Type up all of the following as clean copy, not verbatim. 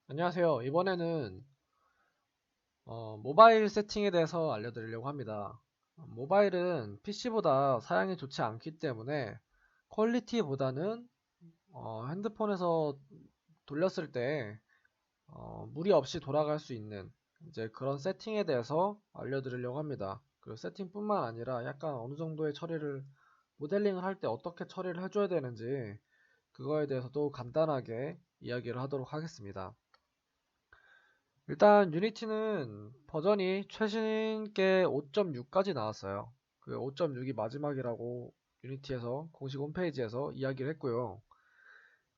안녕하세요. 이번에는 모바일 세팅에 대해서 알려드리려고 합니다. 모바일은 PC보다 사양이 좋지 않기 때문에 퀄리티보다는 핸드폰에서 돌렸을 때 무리 없이 돌아갈 수 있는 이제 그런 세팅에 대해서 알려드리려고 합니다. 그리고 세팅뿐만 아니라 약간 어느 정도의 처리를 모델링을 할 때 어떻게 처리를 해줘야 되는지 그거에 대해서도 간단하게 이야기를 하도록 하겠습니다. 일단 유니티는 버전이 최신 게 5.6까지 나왔어요. 그 5.6이 마지막이라고 유니티에서 공식 홈페이지에서 이야기를 했고요.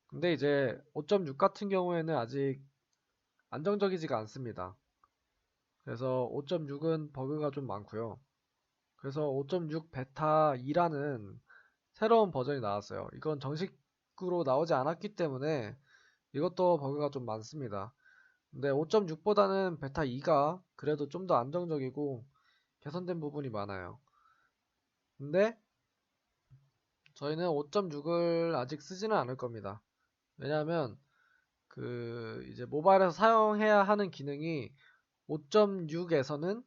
근데 이제 5.6 같은 경우에는 아직 안정적이지가 않습니다. 그래서 5.6은 버그가 좀 많고요. 그래서 5.6 베타 2라는 새로운 버전이 나왔어요. 이건 정식으로 나오지 않았기 때문에 이것도 버그가 좀 많습니다. 근데 5.6보다는 베타 2가 그래도 좀 더 안정적이고 개선된 부분이 많아요. 근데 저희는 5.6을 아직 쓰지는 않을 겁니다. 왜냐하면 그 이제 모바일에서 사용해야 하는 기능이 5.6에서는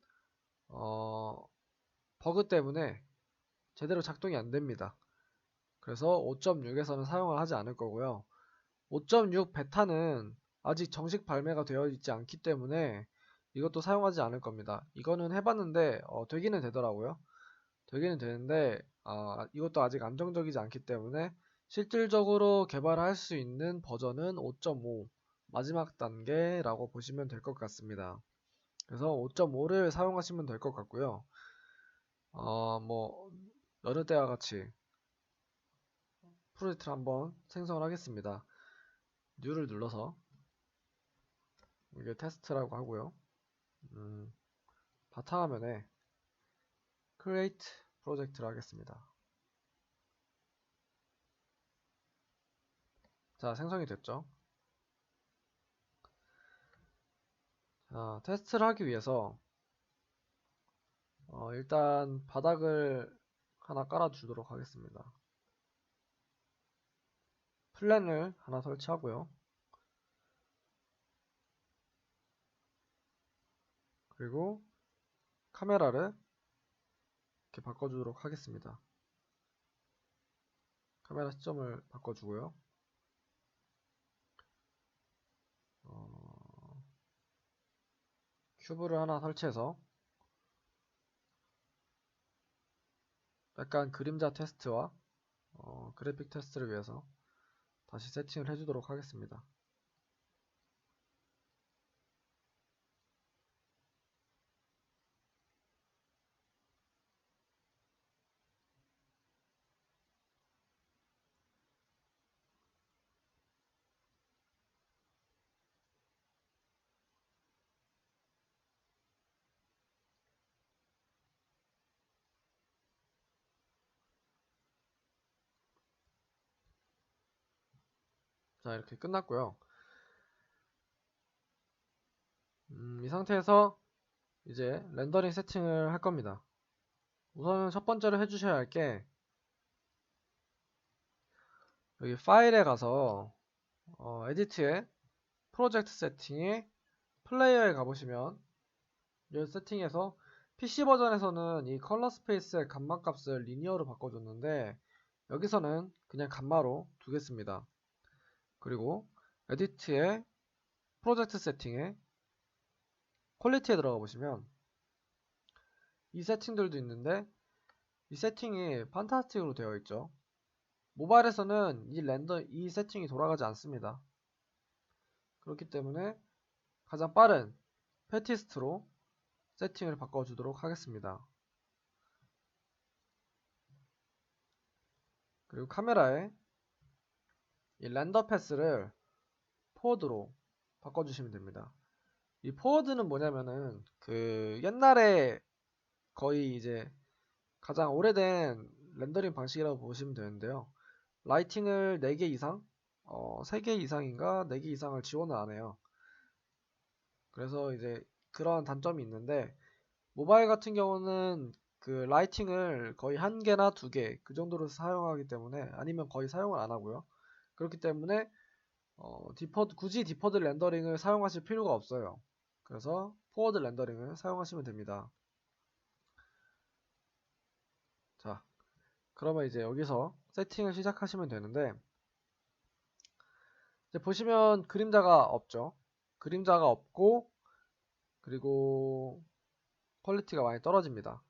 버그 때문에 제대로 작동이 안 됩니다. 그래서 5.6에서는 사용을 하지 않을 거고요. 5.6 베타는 아직 정식 발매가 되어 있지 않기 때문에 이것도 사용하지 않을 겁니다. 이거는 해봤는데 되기는 되더라고요. 되기는 되는데 이것도 아직 안정적이지 않기 때문에 실질적으로 개발할 수 있는 버전은 5.5 마지막 단계라고 보시면 될 것 같습니다. 그래서 5.5를 사용하시면 될 것 같고요. 뭐 여느 때와 같이 프로젝트를 한번 생성을 하겠습니다. New를 눌러서 이게 테스트라고 하고요. 바탕화면에 Create 프로젝트를 하겠습니다. 자, 생성이 됐죠? 자, 테스트를 하기 위해서 일단 바닥을 하나 깔아주도록 하겠습니다. 플랜을 하나 설치하고요. 그리고 카메라를 이렇게 바꿔주도록 하겠습니다. 카메라 시점을 바꿔주고요. 큐브를 하나 설치해서 약간 그림자 테스트와 그래픽 테스트를 위해서 다시 세팅을 해주도록 하겠습니다. 자, 이렇게 끝났고요. 이 상태에서 이제 렌더링 세팅을 할 겁니다. 우선 첫 번째로 해주셔야 할 게 여기 파일에 가서 에디트에 프로젝트 세팅에 플레이어에 가보시면 이 세팅에서 PC 버전에서는 이 컬러 스페이스의 감마 값을 리니어로 바꿔줬는데 여기서는 그냥 감마로 두겠습니다. 그리고 에디트에 프로젝트 세팅에 퀄리티에 들어가 보시면 이 세팅들도 있는데 이 세팅이 판타스틱으로 되어 있죠. 모바일에서는 이 세팅이 돌아가지 않습니다. 그렇기 때문에 가장 빠른 패티스트로 세팅을 바꿔주도록 하겠습니다. 그리고 카메라에 이 렌더 패스를 포워드로 바꿔주시면 됩니다. 이 포워드는 뭐냐면은 그 옛날에 거의 이제 가장 오래된 렌더링 방식이라고 보시면 되는데요. 라이팅을 4개 이상, 3개 이상인가 4개 이상을 지원을 안 해요. 그래서 이제 그런 단점이 있는데 모바일 같은 경우는 그 라이팅을 거의 1개나 2개 그 정도로 사용하기 때문에 아니면 거의 사용을 안 하고요. 그렇기 때문에 굳이 디퍼드 렌더링을 사용하실 필요가 없어요. 그래서 포워드 렌더링을 사용하시면 됩니다. 자, 그러면 이제 여기서 세팅을 시작하시면 되는데, 이제 보시면 그림자가 없죠. 그림자가 없고, 그리고 퀄리티가 많이 떨어집니다.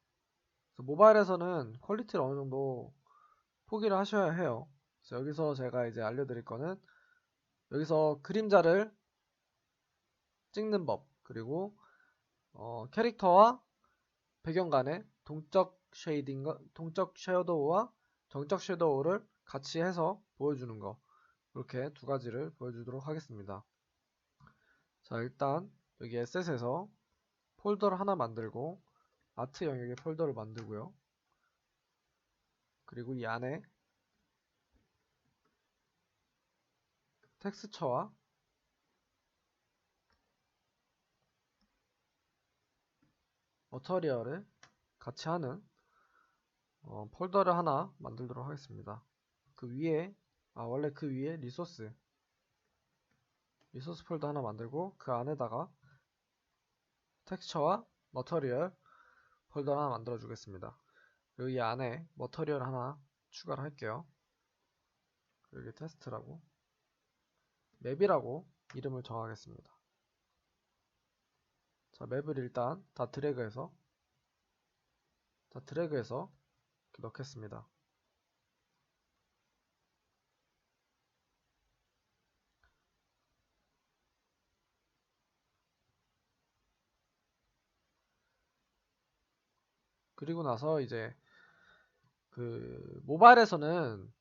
그래서 모바일에서는 퀄리티를 어느 정도 포기를 하셔야 해요. 그래서 여기서 제가 이제 알려드릴 거는, 여기서 그림자를 찍는 법, 그리고 캐릭터와 배경 간의 동적 섀도우와 정적 섀도우를 같이 해서 보여주는 거, 이렇게 두 가지를 보여주도록 하겠습니다. 자, 일단 여기 에셋에서 폴더를 하나 만들고 아트 영역에 폴더를 만들고요. 그리고 이 안에 텍스처와 머터리얼을 같이 하는 폴더를 하나 만들도록 하겠습니다. 원래 그 위에 리소스 폴더 하나 만들고, 그 안에다가 텍스처와 머터리얼 폴더 하나 만들어 주겠습니다. 그리고 이 안에 머터리얼 하나 추가를 할게요. 여기 테스트라고, 맵이라고 이름을 정하겠습니다. 자, 맵을 일단 다 드래그해서 이렇게 넣겠습니다. 그리고 나서 이제 그 모바일에서는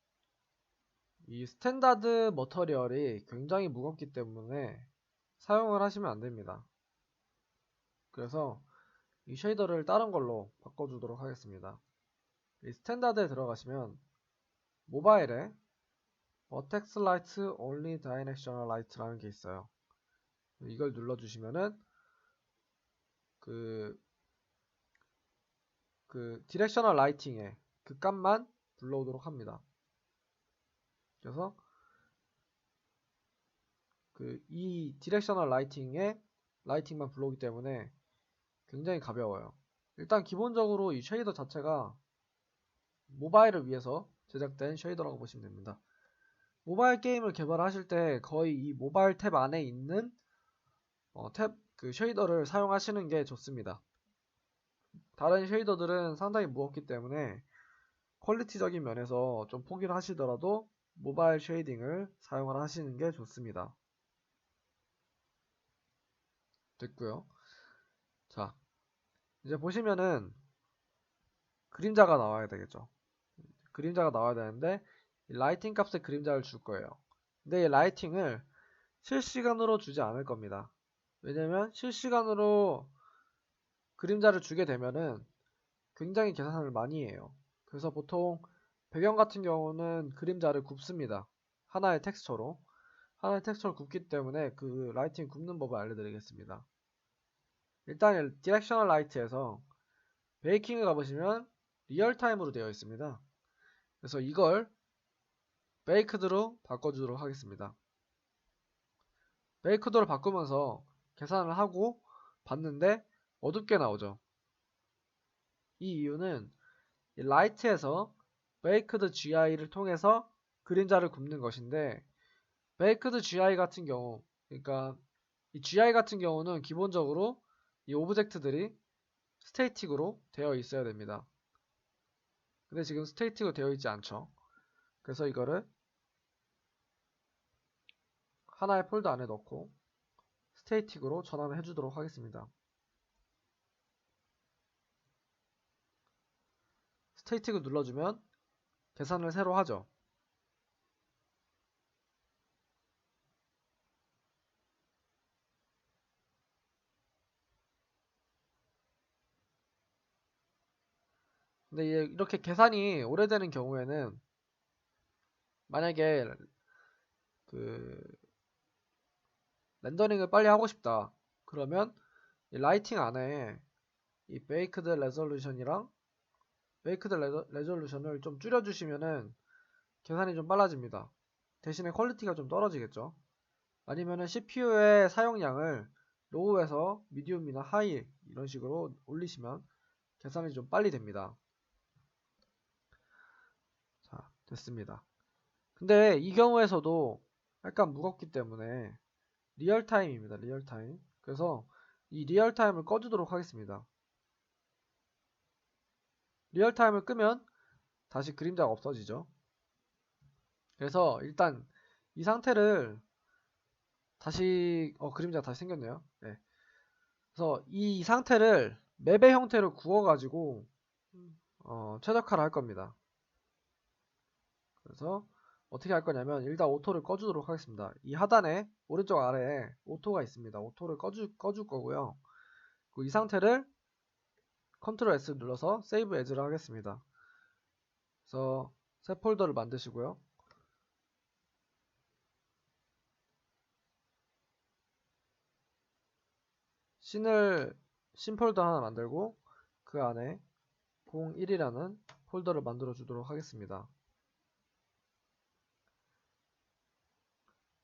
이 스탠다드 머터리얼이 굉장히 무겁기 때문에 사용을 하시면 안 됩니다. 그래서 이 쉐이더를 다른 걸로 바꿔주도록 하겠습니다. 이 스탠다드에 들어가시면 모바일에 Vertex Light Only Directional Light라는 게 있어요. 이걸 눌러주시면은 그 디렉셔널 라이팅에 그 값만 불러오도록 합니다. 그래서 이 디렉셔널 라이팅만 불러오기 때문에 굉장히 가벼워요. 일단 기본적으로 이 쉐이더 자체가 모바일을 위해서 제작된 쉐이더라고 보시면 됩니다. 모바일 게임을 개발하실 때 거의 이 모바일 탭 안에 있는 그 쉐이더를 사용하시는 게 좋습니다. 다른 쉐이더들은 상당히 무겁기 때문에 퀄리티적인 면에서 좀 포기를 하시더라도 모바일 쉐이딩을 사용을 하시는 게 좋습니다. 됐고요. 자, 이제 보시면은 그림자가 나와야 되겠죠. 그림자가 나와야 되는데 이 라이팅 값에 그림자를 줄 거예요. 근데 이 라이팅을 실시간으로 주지 않을 겁니다. 왜냐면 실시간으로 그림자를 주게 되면은 굉장히 계산을 많이 해요. 그래서 보통 배경 같은 경우는 그림자를 굽습니다. 하나의 텍스처로 굽기 때문에 그 라이팅 굽는 법을 알려드리겠습니다. 일단 디렉셔널 라이트에서 베이킹을 가보시면 리얼타임으로 되어 있습니다. 그래서 이걸 베이크드로 바꿔주도록 하겠습니다. 베이크드로 바꾸면서 계산을 하고 봤는데 어둡게 나오죠. 이 이유는 이 라이트에서 베이크드 GI를 통해서 그림자를 굽는 것인데, 베이크드 GI 같은 경우, 그러니까 이 GI 같은 경우는 기본적으로 이 오브젝트들이 스테이틱으로 되어 있어야 됩니다. 근데 지금 스테이틱으로 되어 있지 않죠. 그래서 이거를 하나의 폴더 안에 넣고 스테이틱으로 전환을 해주도록 하겠습니다. 스테이틱을 눌러주면 계산을 새로 하죠. 근데 이렇게 계산이 오래되는 경우에는 만약에 그 렌더링을 빨리 하고 싶다 그러면 이 라이팅 안에 이 베이크드 레졸루션이랑 베이크드 레졸루션을 좀 줄여주시면은 계산이 좀 빨라집니다. 대신에 퀄리티가 좀 떨어지겠죠. 아니면은 CPU의 사용량을 로우에서 미디움이나 하이 이런 식으로 올리시면 계산이 좀 빨리 됩니다. 자, 됐습니다. 근데 이 경우에서도 약간 무겁기 때문에 리얼타임입니다. 리얼타임. 그래서 이 리얼타임을 꺼주도록 하겠습니다. 리얼타임을 끄면 다시 그림자가 없어지죠. 그래서 일단 이 상태를 다시 그림자가 다시 생겼네요. 네. 그래서 이 상태를 맵의 형태로 구워가지고 최적화를 할 겁니다. 그래서 어떻게 할 거냐면 일단 오토를 꺼주도록 하겠습니다. 이 하단에 오른쪽 아래에 오토가 있습니다. 오토를 꺼줄 거고요. 이 상태를 컨트롤 S 눌러서 세이브 에즈를 하겠습니다. 그래서 새 폴더를 만드시고요. 신 폴더 하나 만들고 그 안에 01이라는 폴더를 만들어 주도록 하겠습니다.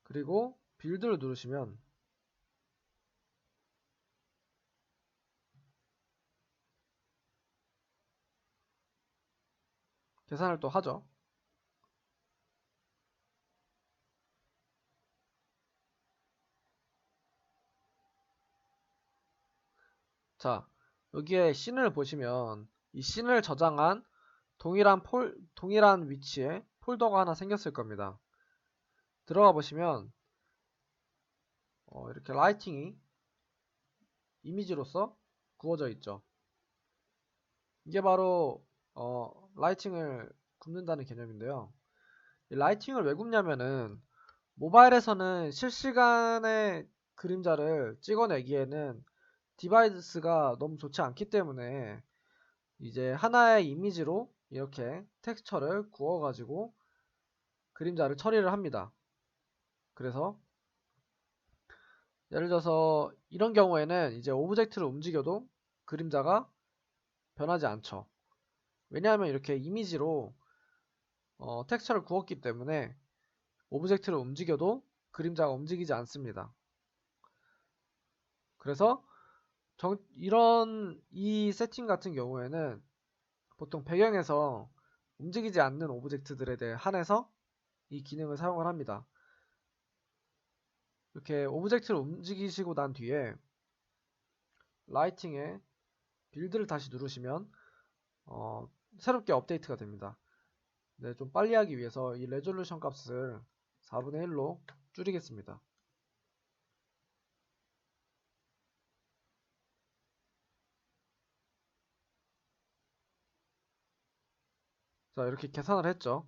그리고 빌드를 누르시면 계산을 또 하죠. 자, 여기에 씬을 보시면 이 씬을 저장한 동일한 위치에 폴더가 하나 생겼을 겁니다. 들어가 보시면 이렇게 라이팅이 이미지로서 구워져 있죠. 이게 바로 라이팅을 굽는다는 개념인데요. 이 라이팅을 왜 굽냐면은 모바일에서는 실시간의 그림자를 찍어내기에는 디바이스가 너무 좋지 않기 때문에 이제 하나의 이미지로 이렇게 텍스처를 구워가지고 그림자를 처리를 합니다. 그래서 예를 들어서 이런 경우에는 이제 오브젝트를 움직여도 그림자가 변하지 않죠. 왜냐하면 이렇게 이미지로 텍스처를 구웠기 때문에 오브젝트를 움직여도 그림자가 움직이지 않습니다. 그래서 이 세팅 같은 경우에는 보통 배경에서 움직이지 않는 오브젝트들에 대해 한해서 이 기능을 사용을 합니다. 이렇게 오브젝트를 움직이시고 난 뒤에 라이팅에 빌드를 다시 누르시면 새롭게 업데이트가 됩니다. 네, 좀 빨리 하기 위해서 이 레졸루션 값을 4분의 1로 줄이겠습니다. 자, 이렇게 계산을 했죠.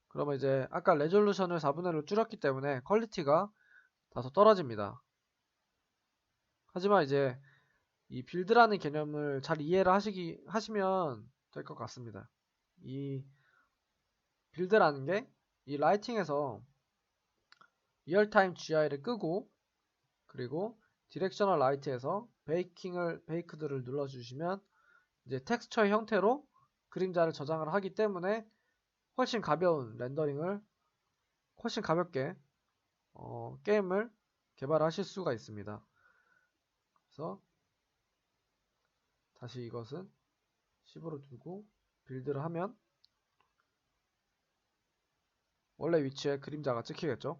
그러면 이제 아까 레졸루션을 4분의 1로 줄였기 때문에 퀄리티가 다소 떨어집니다. 하지만 이제 이 빌드라는 개념을 잘 이해를 하시면 될 것 같습니다. 이 빌드라는 게 이 라이팅에서 리얼타임 GI를 끄고 그리고 디렉셔널 라이트에서 베이크드를 눌러주시면 이제 텍스처의 형태로 그림자를 저장을 하기 때문에 훨씬 가벼운 렌더링을 훨씬 가볍게 게임을 개발하실 수가 있습니다. 그래서 다시 이것은 10으로 두고 빌드를 하면 원래 위치에 그림자가 찍히겠죠.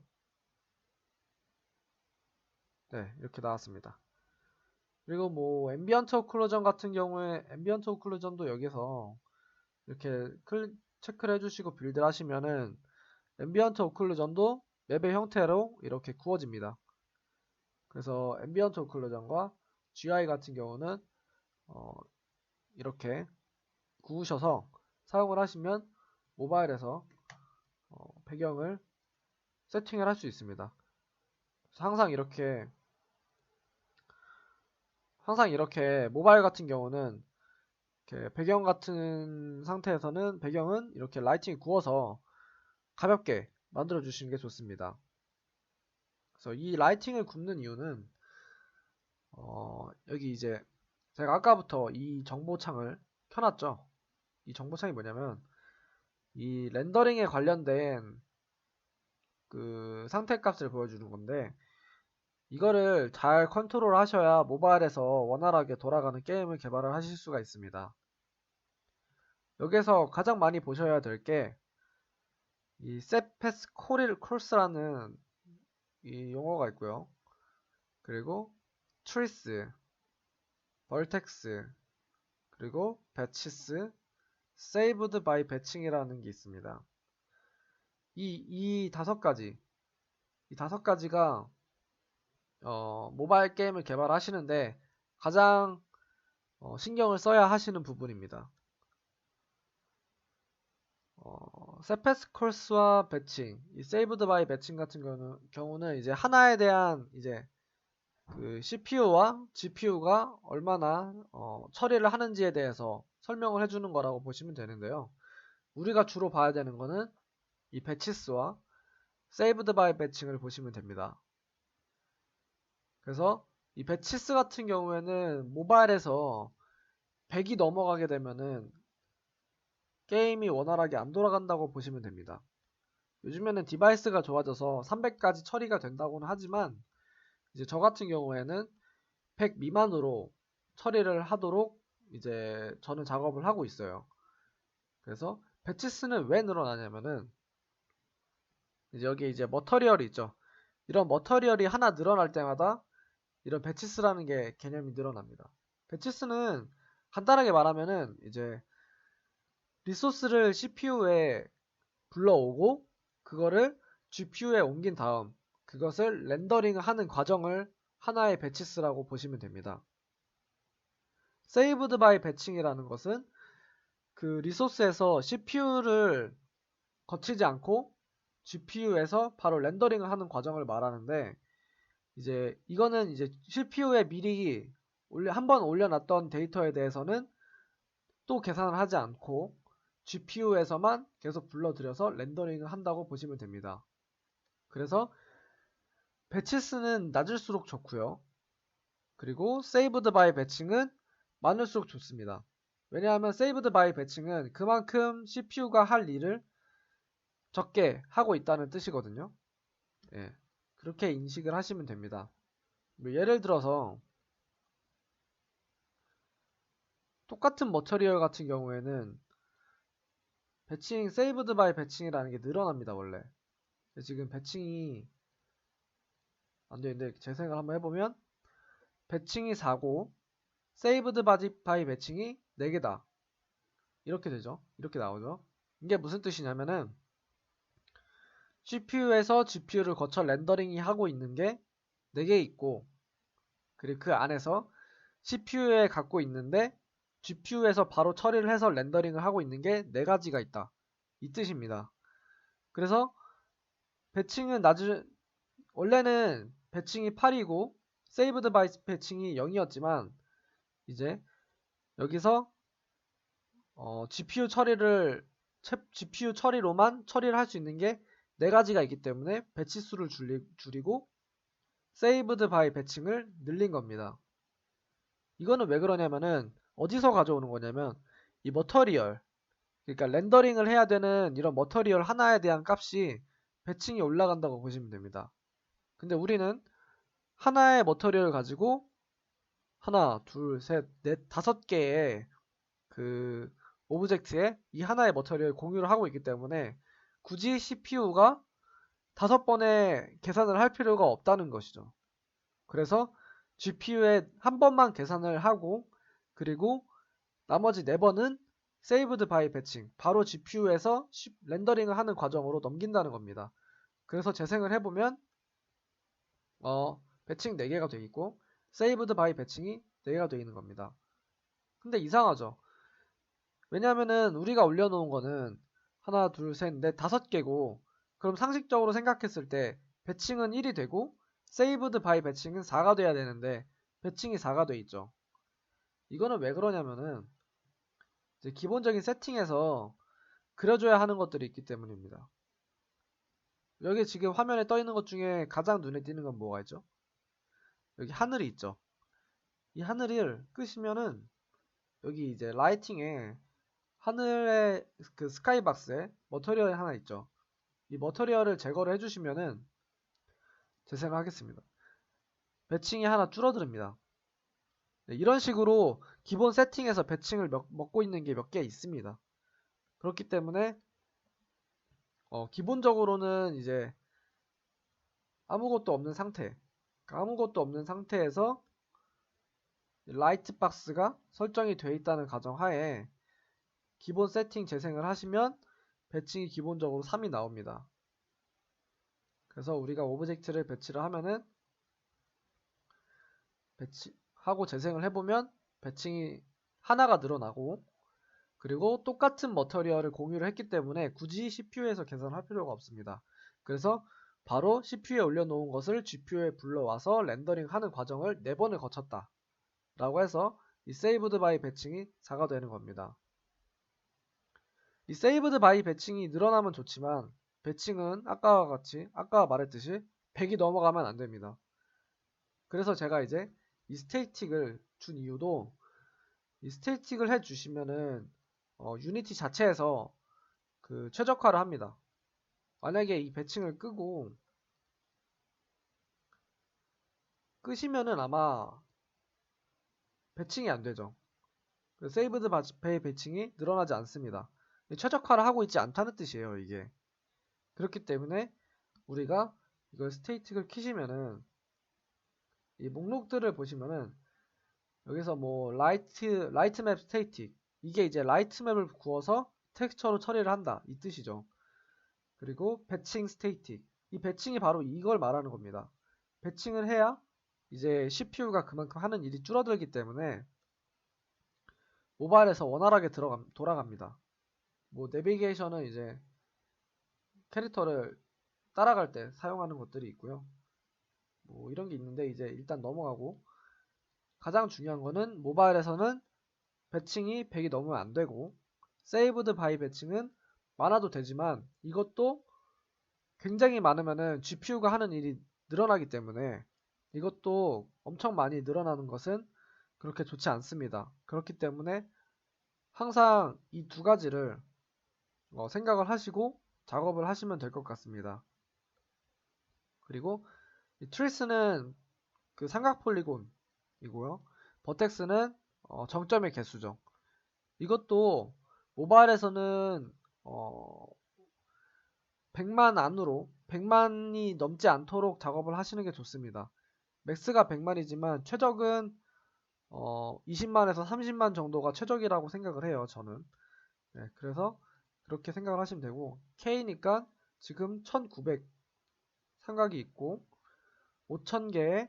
네, 이렇게 나왔습니다. 그리고 뭐 앰비언트 오클루전 같은 경우에 앰비언트 오클루전도 여기서 이렇게 체크를 해주시고 빌드를 하시면은 앰비언트 오클루전도 맵의 형태로 이렇게 구워집니다. 그래서 앰비언트 오클루전과 GI 같은 경우는 이렇게 구우셔서 사용을 하시면 모바일에서 배경을 세팅을 할 수 있습니다. 항상 이렇게 모바일 같은 경우는 이렇게 배경 같은 상태에서는 배경은 이렇게 라이팅이 구워서 가볍게 만들어 주시는 게 좋습니다. 그래서 이 라이팅을 굽는 이유는 여기 이제 제가 아까부터 이 정보창을 켜놨죠. 이 정보창이 뭐냐면 이 렌더링에 관련된 그 상태 값을 보여주는 건데 이거를 잘 컨트롤 하셔야 모바일에서 원활하게 돌아가는 게임을 개발을 하실 수가 있습니다. 여기서 가장 많이 보셔야 될 게 이 셋패스 콜스라는 이 용어가 있고요. 그리고 트리스, 벌텍스, 그리고 배치스, 세이브드 바이 배칭이라는 게 있습니다. 이 다섯 가지가 모바일 게임을 개발하시는데 가장 신경을 써야 하시는 부분입니다. 세패스 콜스와 배칭, 이 세이브드 바이 배칭 같은 경우는 이제 하나에 대한 이제 그 CPU와 GPU가 얼마나 처리를 하는지에 대해서 설명을 해주는 거라고 보시면 되는데요. 우리가 주로 봐야 되는 거는 이 배치스와 세이브드 바이 배칭을 보시면 됩니다. 그래서 이 배치스 같은 경우에는 모바일에서 100이 넘어가게 되면은 게임이 원활하게 안 돌아간다고 보시면 됩니다. 요즘에는 디바이스가 좋아져서 300까지 처리가 된다고는 하지만 이제 저 같은 경우에는 100 미만으로 처리를 하도록 이제 저는 작업을 하고 있어요. 그래서 배치수는 왜 늘어나냐면은 이제 여기 이제 머터리얼이 있죠. 이런 머터리얼이 하나 늘어날 때마다 이런 배치수라는 게 개념이 늘어납니다. 배치수는 간단하게 말하면은 이제 리소스를 CPU에 불러오고 그거를 GPU에 옮긴 다음 그것을 렌더링 하는 과정을 하나의 배치수라고 보시면 됩니다. 세이브드 바이 배칭이라는 것은 그 리소스에서 CPU를 거치지 않고 GPU에서 바로 렌더링을 하는 과정을 말하는데 이제 이거는 이제 CPU에 미리 한번 올려놨던 데이터에 대해서는 또 계산을 하지 않고 GPU에서만 계속 불러들여서 렌더링을 한다고 보시면 됩니다. 그래서 배치수는 낮을수록 좋고요. 그리고 세이브드 바이 배칭은 많을수록 좋습니다. 왜냐하면 세이브드 바이 배칭은 그만큼 CPU가 할 일을 적게 하고 있다는 뜻이거든요. 예, 그렇게 인식을 하시면 됩니다. 뭐 예를 들어서 똑같은 머터리얼 같은 경우에는 배칭, 세이브드 바이 배칭이라는 게 늘어납니다, 원래. 지금 배칭이 안 되는데 재생을 한번 해보면 배칭이 4고 세이브드 바이 배칭이 4개다. 이렇게 되죠. 이렇게 나오죠. 이게 무슨 뜻이냐면은 CPU에서 GPU를 거쳐 렌더링이 하고 있는 게 4개 있고 그리고 그 안에서 CPU에 갖고 있는데 GPU에서 바로 처리를 해서 렌더링을 하고 있는 게 4가지가 있다. 이 뜻입니다. 그래서 배칭은 원래는 배칭이 8이고 세이브드 바이 배칭이 0이었지만 이제 여기서 GPU 처리로만 처리를 할 수 있는 게 4가지가 있기 때문에 배치수를 줄이고 세이브드 바이 배칭을 늘린 겁니다. 이거는 왜 그러냐면은 어디서 가져오는 거냐면 이 머터리얼 그러니까 렌더링을 해야 되는 이런 머터리얼 하나에 대한 값이 배칭이 올라간다고 보시면 됩니다. 근데 우리는 하나의 머터리얼을 가지고 하나, 둘, 셋, 넷, 5개의 그 오브젝트에 이 하나의 머터리얼을 공유를 하고 있기 때문에 굳이 CPU가 5번의 계산을 할 필요가 없다는 것이죠. 그래서 GPU에 한 번만 계산을 하고 그리고 나머지 4번은 세이브드 바이 배칭 바로 GPU에서 렌더링을 하는 과정으로 넘긴다는 겁니다. 그래서 재생을 해보면 배칭 4개가 되어 있고 세이브드 바이 배칭이 4개가 되어 있는 겁니다. 근데 이상하죠. 왜냐하면은 우리가 올려놓은 거는 하나, 둘, 셋, 넷, 5개고 그럼 상식적으로 생각했을 때 배칭은 1이 되고 세이브드 바이 배칭은 4가 돼야 되는데 배칭이 4가 돼 있죠. 이거는 왜 그러냐면은 이제 기본적인 세팅에서 그려줘야 하는 것들이 있기 때문입니다. 여기 지금 화면에 떠 있는 것 중에 가장 눈에 띄는 건 뭐가 있죠? 여기 하늘이 있죠. 이 하늘을 끄시면은 여기 이제 라이팅에 하늘의 그 스카이박스에 머터리얼이 하나 있죠. 이 머터리얼을 제거를 해주시면은 재생을 하겠습니다. 배칭이 하나 줄어듭니다. 네, 이런 식으로 기본 세팅에서 배칭을 먹고 있는 게 몇 개 있습니다. 그렇기 때문에 기본적으로는 이제 아무것도 없는 상태, 그러니까 아무것도 없는 상태에서 라이트 박스가 설정이 되어 있다는 가정하에 기본 세팅 재생을 하시면 배칭이 기본적으로 3이 나옵니다. 그래서 우리가 오브젝트를 배치를 하면은 배치하고 재생을 해보면 배칭이 하나가 늘어나고, 그리고 똑같은 머터리얼을 공유를 했기 때문에 굳이 CPU에서 계산할 필요가 없습니다. 그래서 바로 CPU에 올려놓은 것을 GPU에 불러와서 렌더링 하는 과정을 4번을 거쳤다 라고 해서 이 saved by 배칭이 4가 되는 겁니다. 이 saved by 배칭이 늘어나면 좋지만 배칭은 아까 말했듯이 100이 넘어가면 안 됩니다. 그래서 제가 이제 이 스태틱을 준 이유도, 이 스태틱을 해주시면은 유니티 자체에서 그 최적화를 합니다. 만약에 이 배칭을 끄시면은 아마 배칭이 안 되죠. saved by 배칭이 늘어나지 않습니다. 최적화를 하고 있지 않다는 뜻이에요, 이게. 그렇기 때문에 우리가 이걸 스태틱을 키시면은 이 목록들을 보시면은 여기서 뭐 라이트 맵 스태틱, 이게 이제 라이트 맵을 구워서 텍스처로 처리를 한다 이 뜻이죠. 그리고 배칭 스태틱, 이 배칭이 바로 이걸 말하는 겁니다. 배칭을 해야 이제 CPU가 그만큼 하는 일이 줄어들기 때문에 모바일에서 원활하게 돌아갑니다. 뭐 내비게이션은 이제 캐릭터를 따라갈 때 사용하는 것들이 있고요. 뭐 이런 게 있는데 이제 일단 넘어가고, 가장 중요한 거는 모바일에서는 배칭이 100이 넘으면 안 되고, saved by 배칭은 많아도 되지만 이것도 굉장히 많으면은 GPU가 하는 일이 늘어나기 때문에 이것도 엄청 많이 늘어나는 것은 그렇게 좋지 않습니다. 그렇기 때문에 항상 이 두 가지를 생각을 하시고 작업을 하시면 될 것 같습니다. 그리고 이 트리스는 그 삼각 폴리곤이고요. 버텍스는 정점의 개수죠. 이것도 모바일에서는 100만 안으로, 100만이 넘지 않도록 작업을 하시는 게 좋습니다. 맥스가 100만이지만 최적은 20만에서 30만 정도가 최적이라고 생각을 해요, 저는. 네, 그래서 그렇게 생각을 하시면 되고, K니까 지금 1900 삼각이 있고 5000개의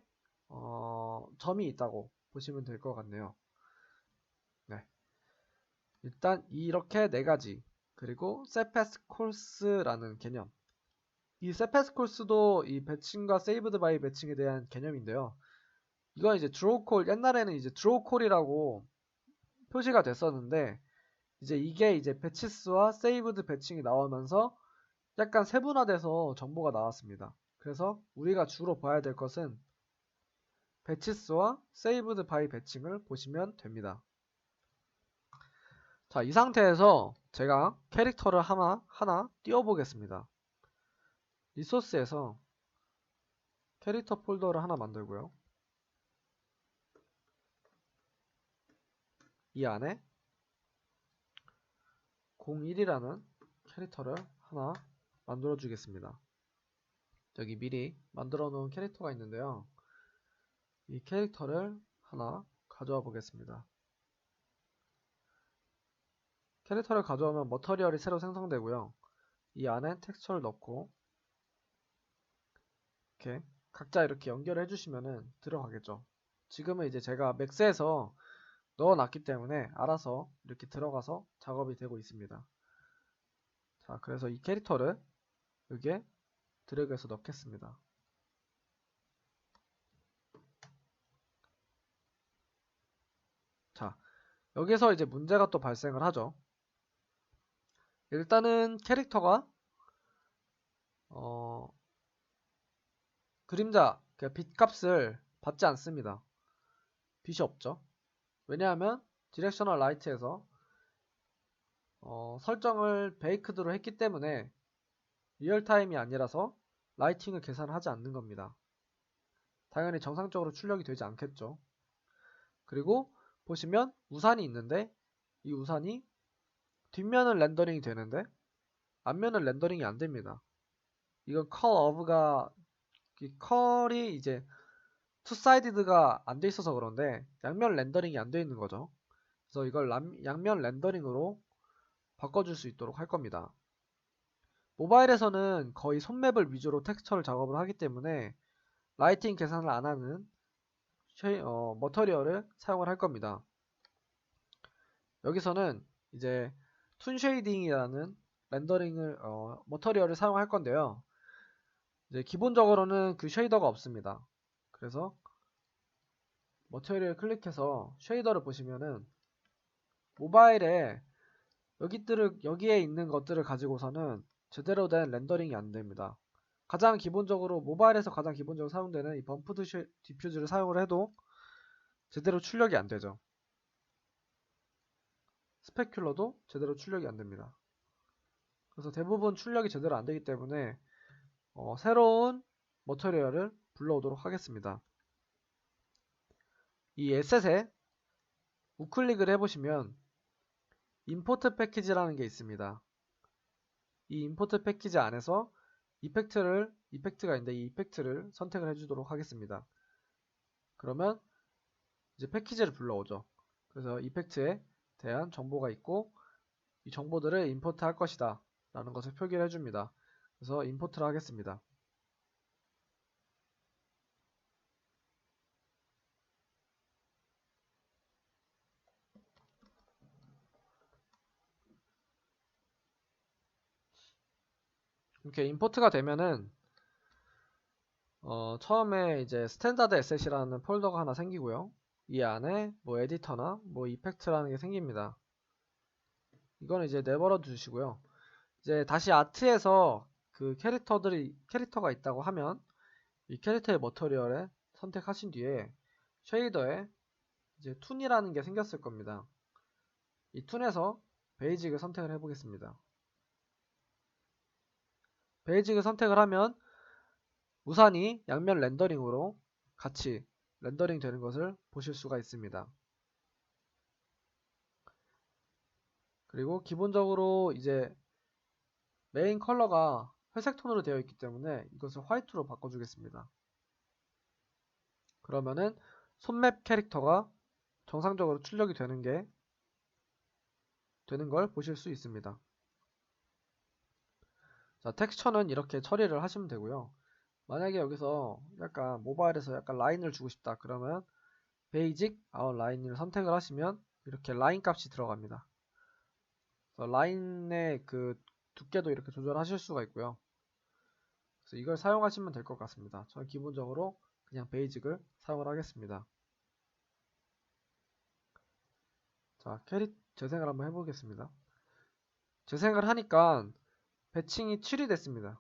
점이 있다고 보시면 될 것 같네요. 네. 일단 이렇게 4가지, 그리고 세패스 콜스라는 개념, 이 세패스 콜스도 이 배칭과 세이브드 바이 배칭에 대한 개념인데요. 이건 이제 드로우콜, 옛날에는 이제 드로우콜이라고 표시가 됐었는데 이제 이게 이제 배치스와 세이브드 배칭이 나오면서 약간 세분화돼서 정보가 나왔습니다. 그래서 우리가 주로 봐야 될 것은 배치스와 세이브드 바이 배칭을 보시면 됩니다. 자, 이 상태에서 제가 캐릭터를 하나 띄워보겠습니다. 리소스에서 캐릭터 폴더를 하나 만들고요. 이 안에 01이라는 캐릭터를 하나 만들어 주겠습니다. 여기 미리 만들어 놓은 캐릭터가 있는데요. 이 캐릭터를 하나 가져와 보겠습니다. 캐릭터를 가져오면 머터리얼이 새로 생성되고요. 이 안에 텍스처를 넣고 이렇게 각자 이렇게 연결해 주시면은 들어가겠죠. 지금은 이제 제가 맥스에서 넣어놨기 때문에 알아서 이렇게 들어가서 작업이 되고 있습니다. 자, 그래서 이 캐릭터를 여기에 드래그해서 넣겠습니다. 자, 여기서 이제 문제가 또 발생을 하죠. 일단은 캐릭터가 그림자, 빛 값을 받지 않습니다. 빛이 없죠. 왜냐하면 디렉셔널 라이트에서 설정을 베이크드로 했기 때문에 리얼타임이 아니라서 라이팅을 계산하지 않는 겁니다. 당연히 정상적으로 출력이 되지 않겠죠. 그리고 보시면 우산이 있는데 이 우산이 뒷면은 렌더링이 되는데 앞면은 렌더링이 안 됩니다. 이건 컬 컬이 이제 투사이디드가 안 돼 있어서 그런데 양면 렌더링이 안 돼 있는 거죠. 그래서 이걸 양면 렌더링으로 바꿔줄 수 있도록 할 겁니다. 모바일에서는 거의 손맵을 위주로 텍스처를 작업을 하기 때문에 라이팅 계산을 안 하는 머터리얼을 사용을 할 겁니다. 여기서는 이제 툰 쉐이딩이라는 렌더링을 머터리얼을 사용할 건데요. 이제 기본적으로는 그 쉐이더가 없습니다. 그래서 머터리얼 클릭해서 쉐이더를 보시면은 모바일에 여기에 있는 것들을 가지고서는 제대로 된 렌더링이 안 됩니다. 모바일에서 가장 기본적으로 사용되는 이 범프드 디퓨즈를 사용을 해도 제대로 출력이 안 되죠. 스페큘러도 제대로 출력이 안 됩니다. 그래서 대부분 출력이 제대로 안 되기 때문에 새로운 머터리얼을 불러오도록 하겠습니다. 이 에셋에 우클릭을 해보시면 임포트 패키지라는 게 있습니다. 이 임포트 패키지 안에서 이펙트가 있는데 이 이펙트를 선택을 해주도록 하겠습니다. 그러면 이제 패키지를 불러오죠. 그래서 이펙트에 대한 정보가 있고 이 정보들을 임포트 할 것이다 라는 것을 표기를 해줍니다. 그래서 임포트를 하겠습니다. 이렇게 임포트가 되면은 처음에 이제 스탠다드 에셋이라는 폴더가 하나 생기고요. 이 안에 뭐 에디터나 뭐 이펙트라는 게 생깁니다. 이거는 이제 내버려 두시고요. 이제 다시 아트에서 그 캐릭터가 있다고 하면 이 캐릭터의 머터리얼에 선택하신 뒤에 쉐이더에 이제 툰이라는 게 생겼을 겁니다. 이 툰에서 베이직을 선택을 해보겠습니다. 베이직을 선택을 하면 우산이 양면 렌더링으로 같이 렌더링 되는 것을 보실 수가 있습니다. 그리고 기본적으로 이제 메인 컬러가 회색 톤으로 되어 있기 때문에 이것을 화이트로 바꿔주겠습니다. 그러면은 손맵 캐릭터가 정상적으로 출력이 되는 걸 보실 수 있습니다. 자, 텍스처는 이렇게 처리를 하시면 되고요. 만약에 여기서 모바일에서 약간 라인을 주고 싶다 그러면 베이직 아웃라인을 선택을 하시면 이렇게 라인 값이 들어갑니다. 그래서 라인의 그 두께도 이렇게 조절하실 수가 있고요. 그래서 이걸 사용하시면 될 것 같습니다. 저는 기본적으로 그냥 베이직을 사용을 하겠습니다. 자, 캐릭 재생을 한번 해보겠습니다. 재생을 하니까 배칭이 7이 됐습니다.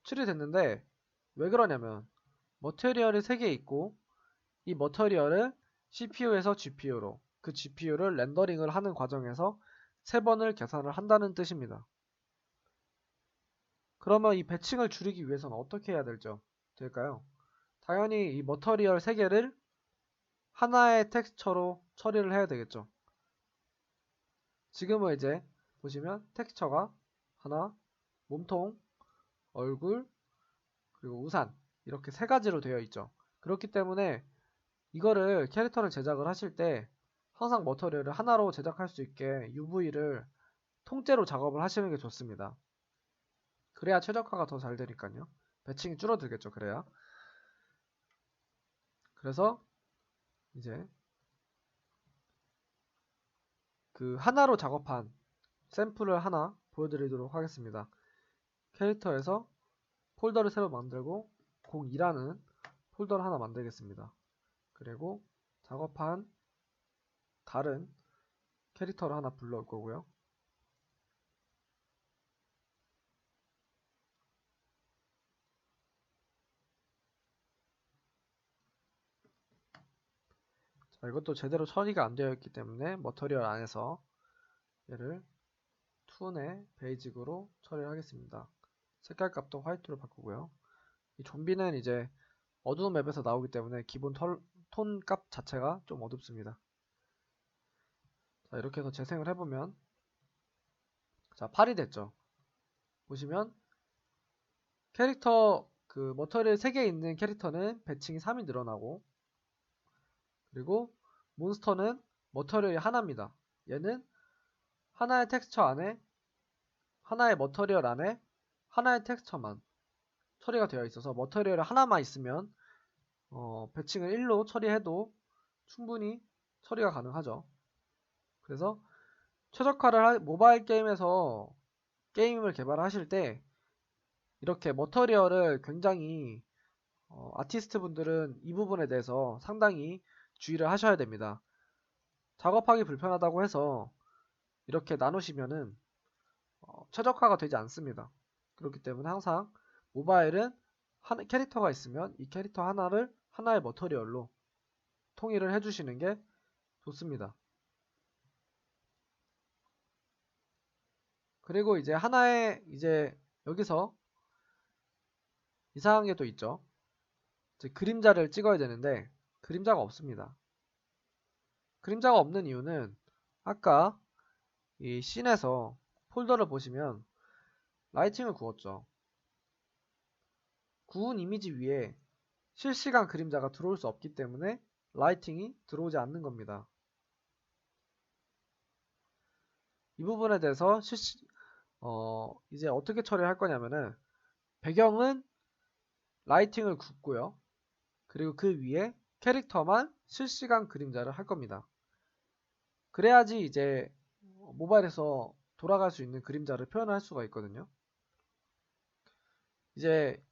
7이 됐는데 왜 그러냐면 머테리얼이 3개 있고 이 머터리얼을 CPU에서 GPU로 그 GPU를 렌더링을 하는 과정에서 3번을 계산을 한다는 뜻입니다. 그러면 이 배칭을 줄이기 위해서는 어떻게 해야 될까요? 당연히 이 머터리얼 3개를 하나의 텍스처로 처리를 해야 되겠죠. 지금은 이제 보시면 텍스처가 하나, 몸통, 얼굴, 그리고 우산 이렇게 3가지로 되어 있죠. 그렇기 때문에 이거를 캐릭터를 제작을 하실 때 항상 머터리얼을 하나로 제작할 수 있게 UV를 통째로 작업을 하시는 게 좋습니다. 그래야 최적화가 더 잘 되니까요. 배칭이 줄어들겠죠. 그래서 이제 그 하나로 작업한 샘플을 하나 보여드리도록 하겠습니다. 캐릭터에서 폴더를 새로 만들고 02라는 폴더를 하나 만들겠습니다. 그리고 작업한 다른 캐릭터를 하나 불러올 거고요. 자, 이것도 제대로 처리가 안 되어 있기 때문에 머터리얼 안에서 얘를 툰의 베이직으로 처리를 하겠습니다. 색깔 값도 화이트로 바꾸고요. 이 좀비는 이제 어두운 맵에서 나오기 때문에 기본 톤 값 자체가 좀 어둡습니다. 자, 이렇게 해서 재생을 해보면 자, 8이 됐죠. 보시면 캐릭터 그 머터리얼 3개 있는 캐릭터는 배칭이 3이 늘어나고, 그리고 몬스터는 머터리얼이 하나입니다. 얘는 하나의 텍스처 안에, 하나의 머터리얼 안에 하나의 텍스처만 처리가 되어 있어서 머터리얼 하나만 있으면 배칭을 1로 처리해도 충분히 처리가 가능하죠. 그래서 최적화를 모바일 게임에서 게임을 개발하실 때 이렇게 머터리얼을 굉장히 아티스트 분들은 이 부분에 대해서 상당히 주의를 하셔야 됩니다. 작업하기 불편하다고 해서 이렇게 나누시면은 최적화가 되지 않습니다. 그렇기 때문에 항상 모바일은 캐릭터가 있으면 이 캐릭터 하나를 하나의 머터리얼로 통일을 해주시는 게 좋습니다. 그리고 이제 하나의 여기서 이상한 게 또 있죠. 이제 그림자를 찍어야 되는데 그림자가 없습니다. 그림자가 없는 이유는 아까 이 씬에서 폴더를 보시면 라이팅을 구웠죠. 구운 이미지 위에 실시간 그림자가 들어올 수 없기 때문에 라이팅이 들어오지 않는 겁니다. 이 부분에 대해서 이제 어떻게 처리할 거냐면은 배경은 라이팅을 굽고요. 그리고 그 위에 캐릭터만 실시간 그림자를 할 겁니다. 그래야지 이제 모바일에서 돌아갈 수 있는 그림자를 표현할 수가 있거든요. 이제